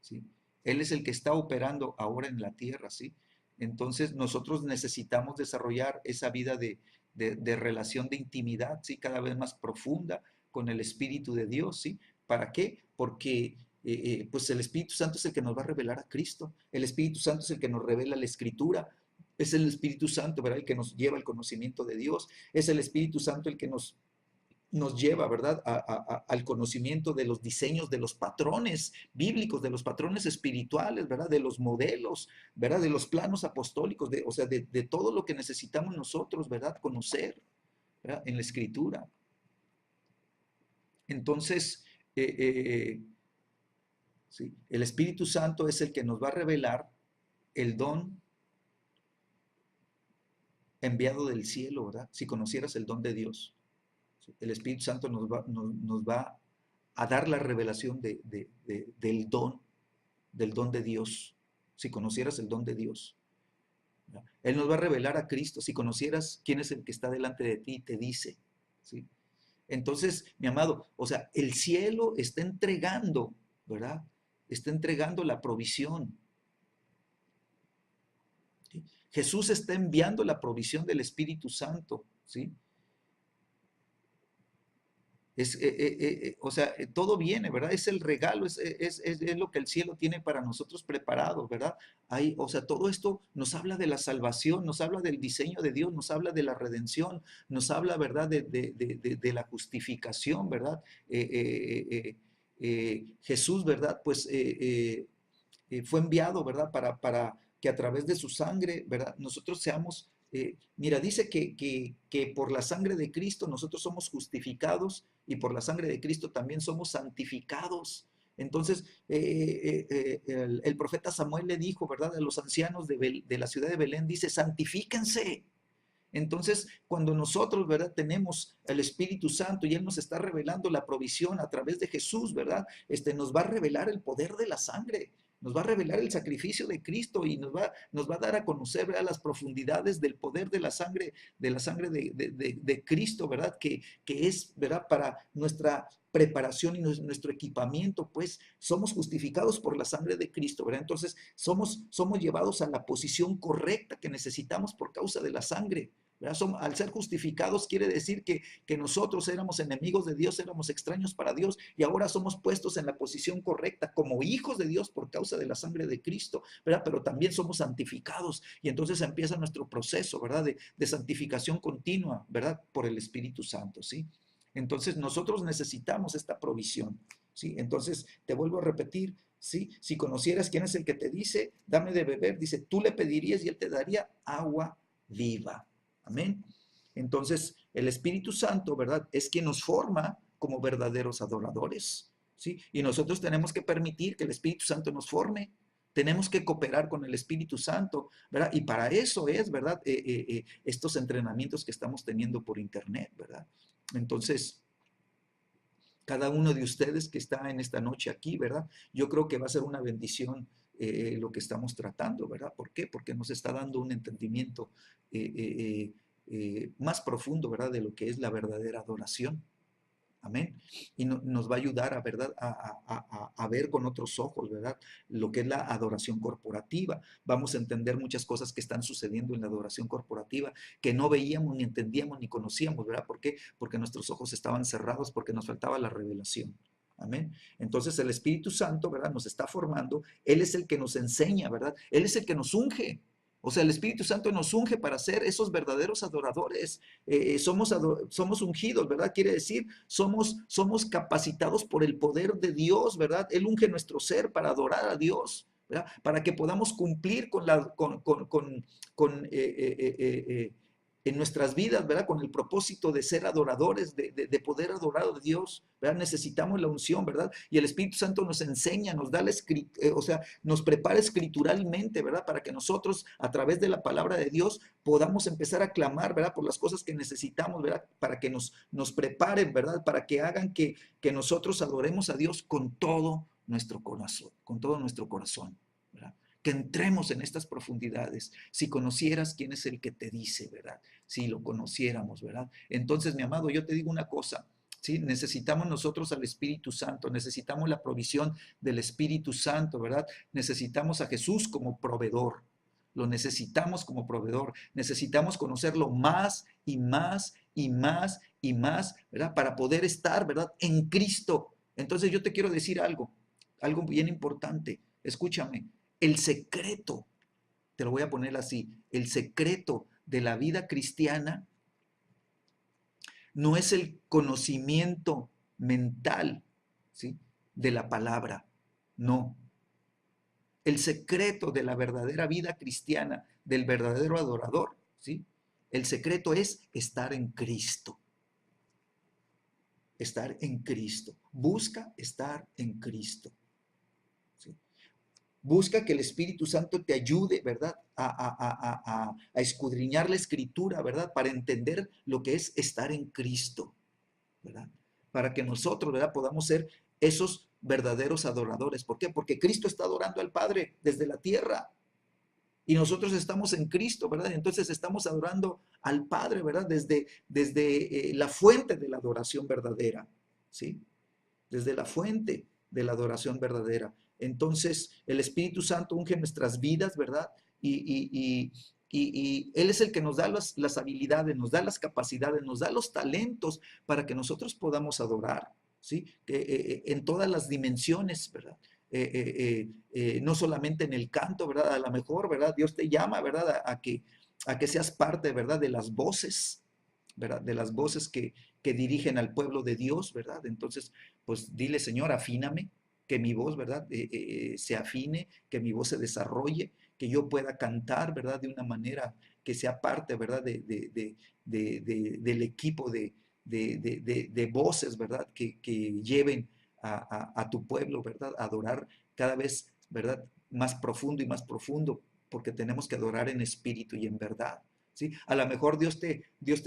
S1: ¿sí? Él es el que está operando ahora en la tierra, ¿sí? Entonces nosotros necesitamos desarrollar esa vida de relación de intimidad, ¿sí?, cada vez más profunda con el Espíritu de Dios, ¿sí? ¿Para qué? Porque pues el Espíritu Santo es el que nos va a revelar a Cristo, el Espíritu Santo es el que nos revela la Escritura, es el Espíritu Santo, ¿verdad?, el que nos lleva al conocimiento de Dios, es el Espíritu Santo el que nos lleva, ¿verdad?, al conocimiento de los diseños, de los patrones bíblicos, de los patrones espirituales, ¿verdad?, de los modelos, ¿verdad?, de los planos apostólicos, o sea, de todo lo que necesitamos nosotros, ¿verdad?, conocer, ¿verdad?, en la Escritura. Entonces, sí, el Espíritu Santo es el que nos va a revelar el don enviado del cielo, ¿verdad? Si conocieras el don de Dios, el Espíritu Santo nos va a dar la revelación del don de Dios, si conocieras el don de Dios. ¿Verdad? Él nos va a revelar a Cristo, si conocieras quién es el que está delante de ti, te dice, ¿sí? Entonces, mi amado, o sea, el cielo está entregando, ¿verdad? Está entregando la provisión, Jesús está enviando la provisión del Espíritu Santo, ¿sí? O sea, todo viene, ¿verdad? Es el regalo, es lo que el cielo tiene para nosotros preparado, ¿verdad? O sea, todo esto nos habla de la salvación, nos habla del diseño de Dios, nos habla de la redención, nos habla, ¿verdad? De la justificación, ¿verdad? Jesús, ¿verdad? Pues fue enviado, ¿verdad? Para que a través de su sangre, ¿verdad? Nosotros seamos, mira, dice que por la sangre de Cristo nosotros somos justificados y por la sangre de Cristo también somos santificados. Entonces, el profeta Samuel le dijo, ¿verdad? A los ancianos de la ciudad de Belén, dice, santifíquense. Entonces, cuando nosotros, ¿verdad? Tenemos el Espíritu Santo y Él nos está revelando la provisión a través de Jesús, ¿verdad? Nos va a revelar el poder de la sangre, nos va a revelar el sacrificio de Cristo y nos va a dar a conocer, ¿verdad? Las profundidades del poder de la sangre de Cristo, ¿verdad? Que es, ¿verdad? Para nuestra preparación y nuestro equipamiento, pues somos justificados por la sangre de Cristo, ¿verdad? Entonces somos llevados a la posición correcta que necesitamos por causa de la sangre. Al ser justificados quiere decir que nosotros éramos enemigos de Dios, éramos extraños para Dios y ahora somos puestos en la posición correcta como hijos de Dios por causa de la sangre de Cristo, ¿verdad? Pero también somos santificados y entonces empieza nuestro proceso, ¿verdad? De santificación continua, ¿verdad? Por el Espíritu Santo, ¿sí? Entonces nosotros necesitamos esta provisión, ¿sí? Entonces te vuelvo a repetir, ¿sí? Si conocieras quién es el que te dice, dame de beber, dice, tú le pedirías y él te daría agua viva. Amén. Entonces, el Espíritu Santo, ¿verdad? Es quien nos forma como verdaderos adoradores, ¿sí? Y nosotros tenemos que permitir que el Espíritu Santo nos forme. Tenemos que cooperar con el Espíritu Santo, ¿verdad? Y para eso es, ¿verdad? Estos entrenamientos que estamos teniendo por internet, ¿verdad? Entonces, cada uno de ustedes que está en esta noche aquí, ¿verdad? Yo creo que va a ser una bendición lo que estamos tratando, ¿verdad? ¿Por qué? Porque nos está dando un entendimiento más profundo, ¿verdad? De lo que es la verdadera adoración. Amén. Y nos va a ayudar a, ¿verdad? A ver con otros ojos, ¿verdad? Lo que es la adoración corporativa. Vamos a entender muchas cosas que están sucediendo en la adoración corporativa que no veíamos, ni entendíamos, ni conocíamos, ¿verdad? ¿Por qué? Porque nuestros ojos estaban cerrados, porque nos faltaba la revelación. Amén. Entonces el Espíritu Santo, ¿verdad? Nos está formando. Él es el que nos enseña, ¿verdad? Él es el que nos unge. O sea, el Espíritu Santo nos unge para ser esos verdaderos adoradores. Somos ungidos, ¿verdad? Quiere decir, somos capacitados por el poder de Dios, ¿verdad? Él unge nuestro ser para adorar a Dios, ¿verdad? Para que podamos cumplir en nuestras vidas, ¿verdad? Con el propósito de ser adoradores, de poder adorar a Dios, ¿verdad? Necesitamos la unción, ¿verdad? Y el Espíritu Santo nos enseña, nos da o sea, nos prepara escrituralmente, ¿verdad? Para que nosotros, a través de la palabra de Dios, podamos empezar a clamar, ¿verdad? Por las cosas que necesitamos, ¿verdad? Para que nos preparen, ¿verdad? Para que hagan que nosotros adoremos a Dios con todo nuestro corazón, con todo nuestro corazón, ¿verdad? Que entremos en estas profundidades. Si conocieras quién es el que te dice, ¿verdad? Si lo conociéramos, ¿verdad? Entonces, mi amado, yo te digo una cosa, ¿sí? Necesitamos nosotros al Espíritu Santo, necesitamos la provisión del Espíritu Santo, ¿verdad? Necesitamos a Jesús como proveedor, lo necesitamos como proveedor, necesitamos conocerlo más y más y más y más, ¿verdad? Para poder estar, ¿verdad? En Cristo. Entonces yo te quiero decir algo bien importante, escúchame. El secreto, te lo voy a poner así, el secreto de la vida cristiana no es el conocimiento mental, ¿sí? De la palabra, no. El secreto de la verdadera vida cristiana, del verdadero adorador, ¿sí? El secreto es estar en Cristo. Estar en Cristo. Busca estar en Cristo. ¿Sí? Busca que el Espíritu Santo te ayude, ¿verdad? A escudriñar la escritura, ¿verdad? Para entender lo que es estar en Cristo, ¿verdad? Para que nosotros, ¿verdad? Podamos ser esos verdaderos adoradores. ¿Por qué? Porque Cristo está adorando al Padre desde la tierra y nosotros estamos en Cristo, ¿verdad? Entonces estamos adorando al Padre, ¿verdad? Desde la fuente de la adoración verdadera, ¿sí? Desde la fuente de la adoración verdadera. Entonces, el Espíritu Santo unge nuestras vidas, ¿verdad? Y y Él es el que nos da las habilidades, nos da las capacidades, nos da los talentos para que nosotros podamos adorar, ¿sí? En todas las dimensiones, ¿verdad? No solamente en el canto, ¿verdad? A lo mejor, ¿verdad? Dios te llama, ¿verdad? A que seas parte, ¿verdad? De las voces, ¿verdad? De las voces que dirigen al pueblo de Dios, ¿verdad? Entonces, pues dile, Señor, afíname, que mi voz, ¿verdad? Se afine, que mi voz se desarrolle, que yo pueda cantar, ¿verdad? De una manera que sea parte, ¿verdad? Del equipo de voces, ¿verdad? Que lleven a tu pueblo, ¿verdad? A adorar cada vez, ¿verdad? Más profundo, porque tenemos que adorar en espíritu y en verdad. ¿Sí? A lo mejor Dios te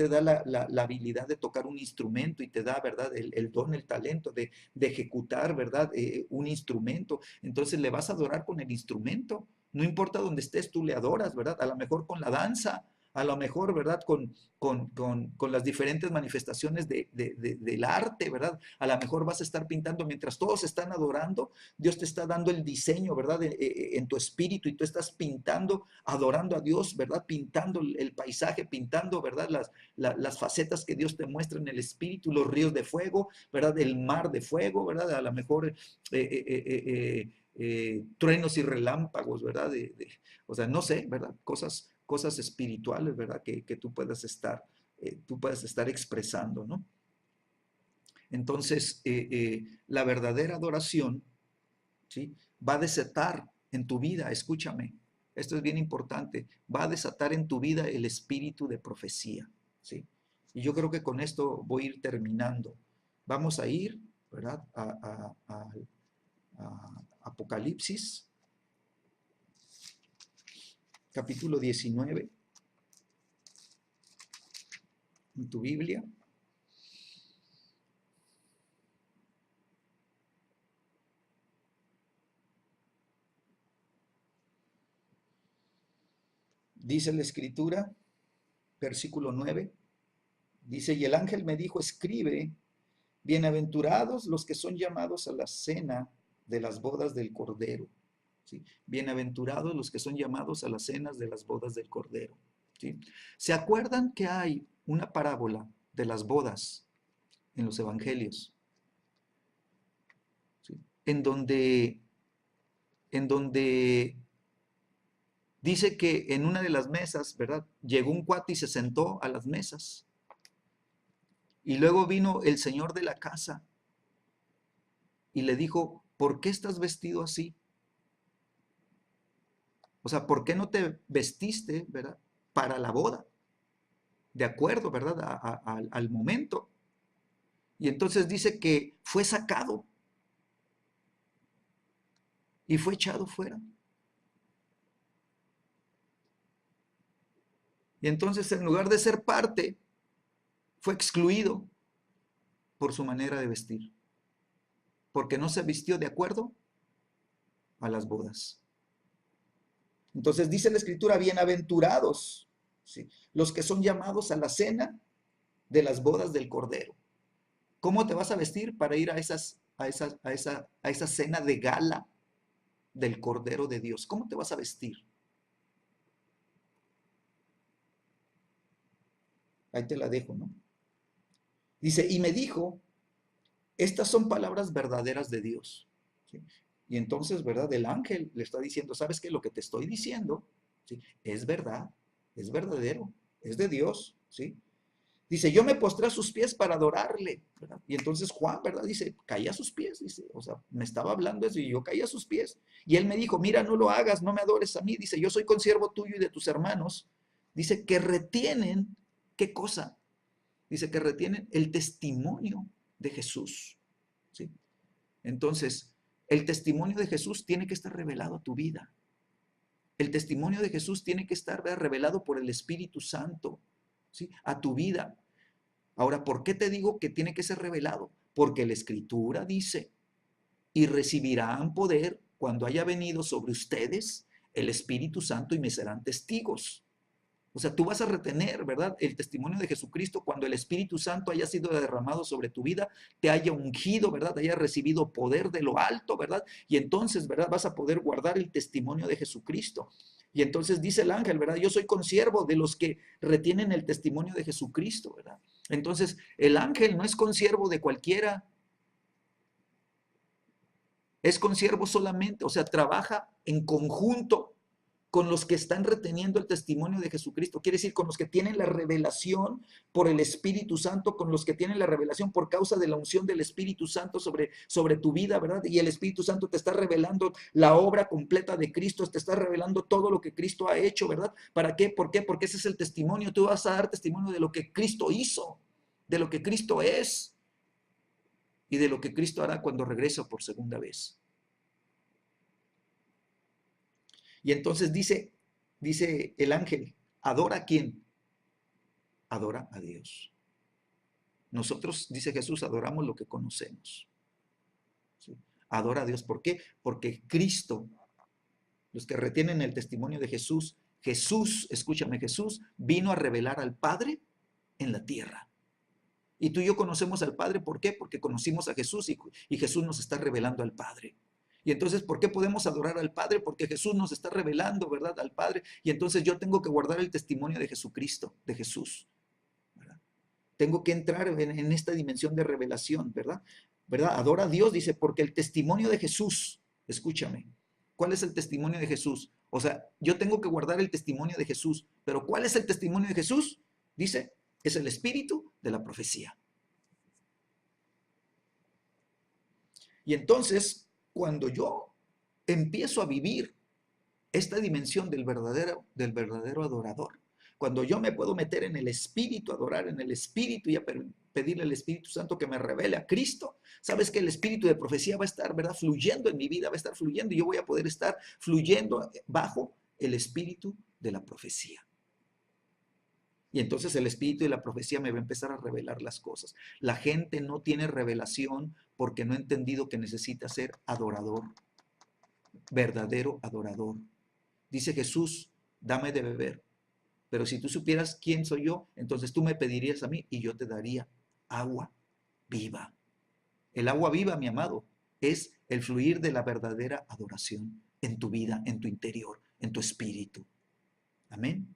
S1: da la habilidad de tocar un instrumento y te da, ¿verdad? El don, el talento de ejecutar, ¿verdad? Un instrumento. Entonces le vas a adorar con el instrumento. No importa dónde estés, tú le adoras, ¿verdad? A lo mejor con la danza, a lo mejor, ¿verdad? Con las diferentes manifestaciones del arte, ¿verdad? A lo mejor vas a estar pintando mientras todos están adorando, Dios te está dando el diseño, ¿verdad? En tu espíritu y tú estás pintando, adorando a Dios, ¿verdad? Pintando el paisaje, pintando, ¿verdad? Las facetas que Dios te muestra en el espíritu, los ríos de fuego, ¿verdad? El mar de fuego, ¿verdad? A lo mejor truenos y relámpagos, ¿verdad? O sea, no sé, ¿verdad? Cosas espirituales, ¿verdad? Que tú puedas estar expresando, ¿no? Entonces, la verdadera adoración, ¿sí? Va a desatar en tu vida, escúchame, esto es bien importante, va a desatar en tu vida el espíritu de profecía, ¿sí? Y yo creo que con esto voy a ir terminando. Vamos a ir, ¿verdad? A Apocalipsis, capítulo 19, en tu Biblia. Dice la Escritura, versículo 9, dice, y el ángel me dijo, escribe, bienaventurados los que son llamados a la cena de las bodas del Cordero. ¿Sí? Bienaventurados los que son llamados a las cenas de las bodas del Cordero. ¿Sí? ¿Se acuerdan que hay una parábola de las bodas en los evangelios? ¿Sí? En donde dice que en una de las mesas, ¿verdad? Llegó un cuate y se sentó a las mesas. Y luego vino el señor de la casa y le dijo, ¿por qué estás vestido así? O sea, ¿por qué no te vestiste, ¿verdad? Para la boda, de acuerdo, ¿verdad? Al momento. Y entonces dice que fue sacado y fue echado fuera. Y entonces en lugar de ser parte, fue excluido por su manera de vestir, porque no se vistió de acuerdo a las bodas. Entonces dice la Escritura, bienaventurados, ¿sí? Los que son llamados a la cena de las bodas del Cordero. ¿Cómo te vas a vestir para ir a esa cena de gala del Cordero de Dios? ¿Cómo te vas a vestir? Ahí te la dejo, ¿no? Dice, y me dijo, estas son palabras verdaderas de Dios. ¿Sí? Y entonces, ¿verdad? El ángel le está diciendo, ¿sabes qué? Lo que te estoy diciendo, ¿sí? Es verdad, es verdadero, es de Dios, ¿sí? Dice, yo me postré a sus pies para adorarle, ¿verdad? Y entonces Juan, ¿verdad? Dice, caí a sus pies, dice, o sea, me estaba hablando eso y yo caí a sus pies. Y él me dijo, mira, no lo hagas, no me adores a mí. Dice, yo soy consiervo tuyo y de tus hermanos. Dice, que retienen, ¿qué cosa? Dice, que retienen el testimonio de Jesús, ¿sí? Entonces, el testimonio de Jesús tiene que estar revelado a tu vida. El testimonio de Jesús tiene que estar, ¿verdad? Revelado por el Espíritu Santo, ¿sí? A tu vida. Ahora, ¿por qué te digo que tiene que ser revelado? Porque la Escritura dice, y recibirán poder cuando haya venido sobre ustedes el Espíritu Santo y me serán testigos. O sea, tú vas a retener, ¿verdad? El testimonio de Jesucristo cuando el Espíritu Santo haya sido derramado sobre tu vida, te haya ungido, ¿verdad? Haya recibido poder de lo alto, ¿verdad? Y entonces, ¿verdad? Vas a poder guardar el testimonio de Jesucristo. Y entonces dice el ángel, ¿verdad? Yo soy consiervo de los que retienen el testimonio de Jesucristo, ¿verdad? Entonces, el ángel no es consiervo de cualquiera, es consiervo solamente, o sea, trabaja en conjunto con los que están reteniendo el testimonio de Jesucristo. Quiere decir, con los que tienen la revelación por el Espíritu Santo, con los que tienen la revelación por causa de la unción del Espíritu Santo sobre tu vida, ¿verdad? Y el Espíritu Santo te está revelando la obra completa de Cristo, te está revelando todo lo que Cristo ha hecho, ¿verdad? ¿Para qué? ¿Por qué? Porque ese es el testimonio. Tú vas a dar testimonio de lo que Cristo hizo, de lo que Cristo es y de lo que Cristo hará cuando regresa por segunda vez. Y entonces dice el ángel, ¿adora a quién? Adora a Dios. Nosotros, dice Jesús, adoramos lo que conocemos. ¿Sí? Adora a Dios. ¿Por qué? Porque Cristo, los que retienen el testimonio de Jesús, escúchame, Jesús vino a revelar al Padre en la tierra. Y tú y yo conocemos al Padre, ¿por qué? Porque conocimos a Jesús y Jesús nos está revelando al Padre. Y entonces, ¿por qué podemos adorar al Padre? Porque Jesús nos está revelando, ¿verdad? Al Padre. Y entonces yo tengo que guardar el testimonio de Jesucristo, de Jesús, ¿verdad? Tengo que entrar en esta dimensión de revelación, ¿verdad? ¿Verdad? Adora a Dios, dice, porque el testimonio de Jesús, escúchame, ¿cuál es el testimonio de Jesús? O sea, yo tengo que guardar el testimonio de Jesús, pero ¿cuál es el testimonio de Jesús? Dice, es el espíritu de la profecía. Y entonces, cuando yo empiezo a vivir esta dimensión del verdadero adorador, cuando yo me puedo meter en el espíritu, adorar en el espíritu y a pedirle al Espíritu Santo que me revele a Cristo, sabes que el espíritu de profecía va a estar, ¿verdad?, fluyendo en mi vida, va a estar fluyendo y yo voy a poder estar fluyendo bajo el espíritu de la profecía. Y entonces el espíritu de la profecía me va a empezar a revelar las cosas. La gente no tiene revelación porque no ha entendido que necesita ser adorador, verdadero adorador. Dice Jesús, dame de beber. Pero si tú supieras quién soy yo, entonces tú me pedirías a mí y yo te daría agua viva. El agua viva, mi amado, es el fluir de la verdadera adoración en tu vida, en tu interior, en tu espíritu. Amén.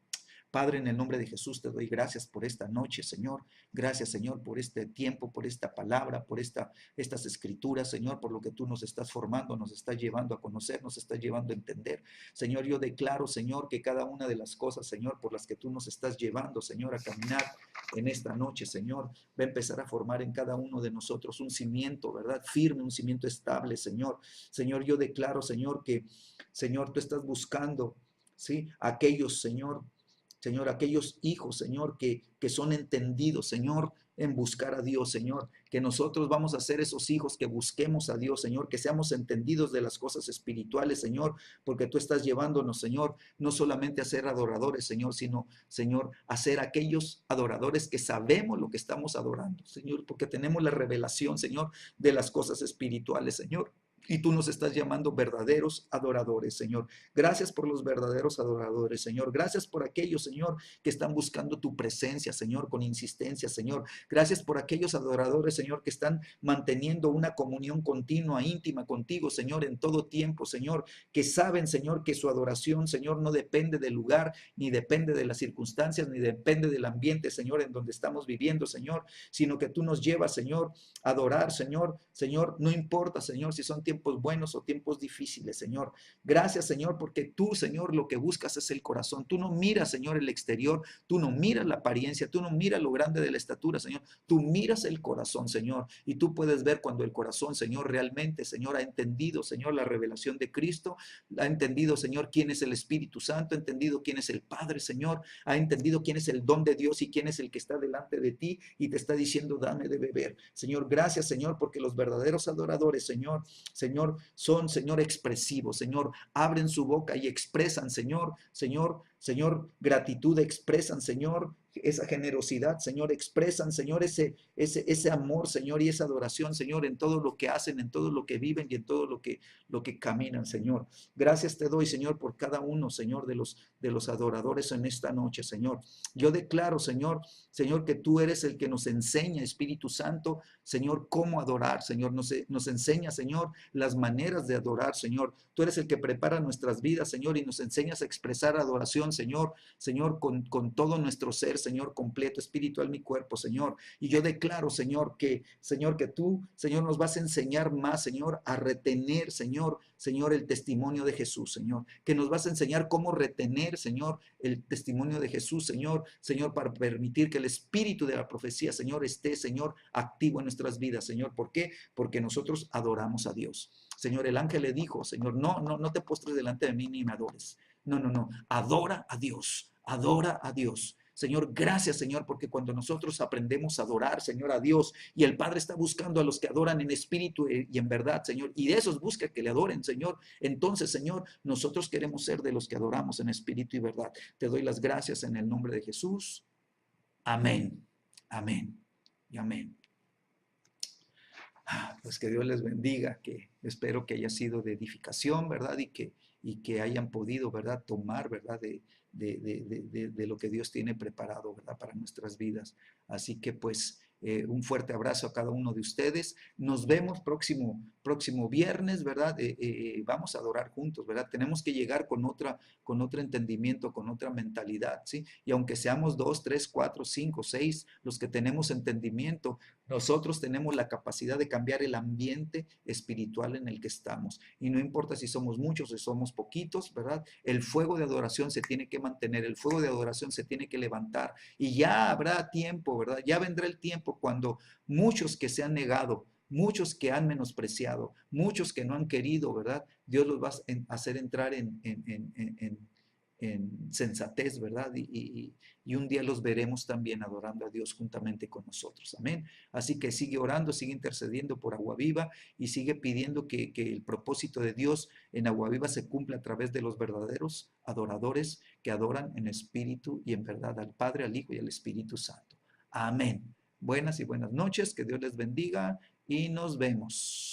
S1: Padre, en el nombre de Jesús te doy gracias por esta noche, Señor. Gracias, Señor, por este tiempo, por esta palabra, por estas escrituras, Señor, por lo que tú nos estás formando, nos estás llevando a conocer, nos estás llevando a entender. Señor, yo declaro, Señor, que cada una de las cosas, Señor, por las que tú nos estás llevando, Señor, a caminar en esta noche, Señor, va a empezar a formar en cada uno de nosotros un cimiento, ¿verdad? Firme, un cimiento estable, Señor. Señor, yo declaro, Señor, que, Señor, tú estás buscando, ¿sí? Aquellos, Señor, aquellos hijos, Señor, que son entendidos, Señor, en buscar a Dios, Señor, que nosotros vamos a ser esos hijos que busquemos a Dios, Señor, que seamos entendidos de las cosas espirituales, Señor, porque tú estás llevándonos, Señor, no solamente a ser adoradores, Señor, sino, Señor, a ser aquellos adoradores que sabemos lo que estamos adorando, Señor, porque tenemos la revelación, Señor, de las cosas espirituales, Señor. Y tú nos estás llamando verdaderos adoradores, Señor. Gracias por los verdaderos adoradores, Señor. Gracias por aquellos, Señor, que están buscando tu presencia, Señor, con insistencia, Señor. Gracias por aquellos adoradores, Señor, que están manteniendo una comunión continua, íntima contigo, Señor, en todo tiempo, Señor. Que saben, Señor, que su adoración, Señor, no depende del lugar, ni depende de las circunstancias, ni depende del ambiente, Señor, en donde estamos viviendo, Señor, sino que tú nos llevas, Señor, a adorar, Señor. Señor, no importa, Señor, si son tiempos buenos o tiempos difíciles, Señor. Gracias, Señor, porque tú, Señor, lo que buscas es el corazón. Tú no miras, Señor, el exterior, tú no miras la apariencia, tú no miras lo grande de la estatura, Señor. Tú miras el corazón, Señor, y tú puedes ver cuando el corazón, Señor, realmente, Señor, ha entendido, Señor, la revelación de Cristo, ha entendido, Señor, quién es el Espíritu Santo, ha entendido quién es el Padre, Señor, ha entendido quién es el don de Dios y quién es el que está delante de ti y te está diciendo, dame de beber. Señor, gracias, Señor, porque los verdaderos adoradores, Señor, son, Señor, expresivos, Señor, abren su boca y expresan, Señor, gratitud, expresan, Señor, esa generosidad, Señor, expresan, Señor, ese amor, Señor, y esa adoración, Señor, en todo lo que hacen, en todo lo que viven y en todo lo que caminan, Señor. Gracias te doy, Señor, por cada uno, Señor, de los adoradores en esta noche, Señor. Yo declaro, Señor, Señor, que tú eres el que nos enseña, Espíritu Santo, Señor, cómo adorar, Señor. Nos enseña, Señor, las maneras de adorar, Señor. Tú eres el que prepara nuestras vidas, Señor, y nos enseñas a expresar adoración, Señor, Señor, con todo nuestro ser, Señor, completo, espiritual, mi cuerpo, Señor. Y yo declaro, Señor, que tú, Señor, nos vas a enseñar más, Señor, a retener, Señor, el testimonio de Jesús, Señor. Que nos vas a enseñar cómo retener, Señor, el testimonio de Jesús, Señor, para permitir que el espíritu de la profecía, Señor, esté, Señor, activo en nuestras vidas, Señor. ¿Por qué? Porque nosotros adoramos a Dios. Señor, el ángel le dijo, Señor, no te postres delante de mí ni me adores. No, adora a Dios, adora a Dios. Señor, gracias, Señor, porque cuando nosotros aprendemos a adorar, Señor, a Dios, y el Padre está buscando a los que adoran en espíritu y en verdad, Señor, y de esos busca que le adoren, Señor. Entonces, Señor, nosotros queremos ser de los que adoramos en espíritu y verdad. Te doy las gracias en el nombre de Jesús. Amén, amén y amén. Pues que Dios les bendiga, que espero que haya sido de edificación, ¿verdad? Y que hayan podido, ¿verdad? Tomar, ¿verdad? De lo que Dios tiene preparado, ¿verdad? Para nuestras vidas. Así que pues un fuerte abrazo a cada uno de ustedes. Nos vemos próximo viernes, ¿verdad? Vamos a adorar juntos, ¿verdad? Tenemos que llegar con otro entendimiento, con otra mentalidad, ¿sí? Y aunque seamos 2, 3, 4, 5, 6, los que tenemos entendimiento, nosotros tenemos la capacidad de cambiar el ambiente espiritual en el que estamos. Y no importa si somos muchos o somos poquitos, ¿verdad? El fuego de adoración se tiene que mantener, el fuego de adoración se tiene que levantar. Y ya habrá tiempo, ¿verdad? Ya vendrá el tiempo cuando muchos que se han negado, muchos que han menospreciado, muchos que no han querido, ¿verdad? Dios los va a hacer entrar en sensatez, ¿verdad? Y un día los veremos también adorando a Dios juntamente con nosotros. Amén. Así que sigue orando, sigue intercediendo por Agua Viva y sigue pidiendo que el propósito de Dios en Agua Viva se cumpla a través de los verdaderos adoradores que adoran en espíritu y en verdad al Padre, al Hijo y al Espíritu Santo. Amén. Buenas y buenas noches, que Dios les bendiga y nos vemos.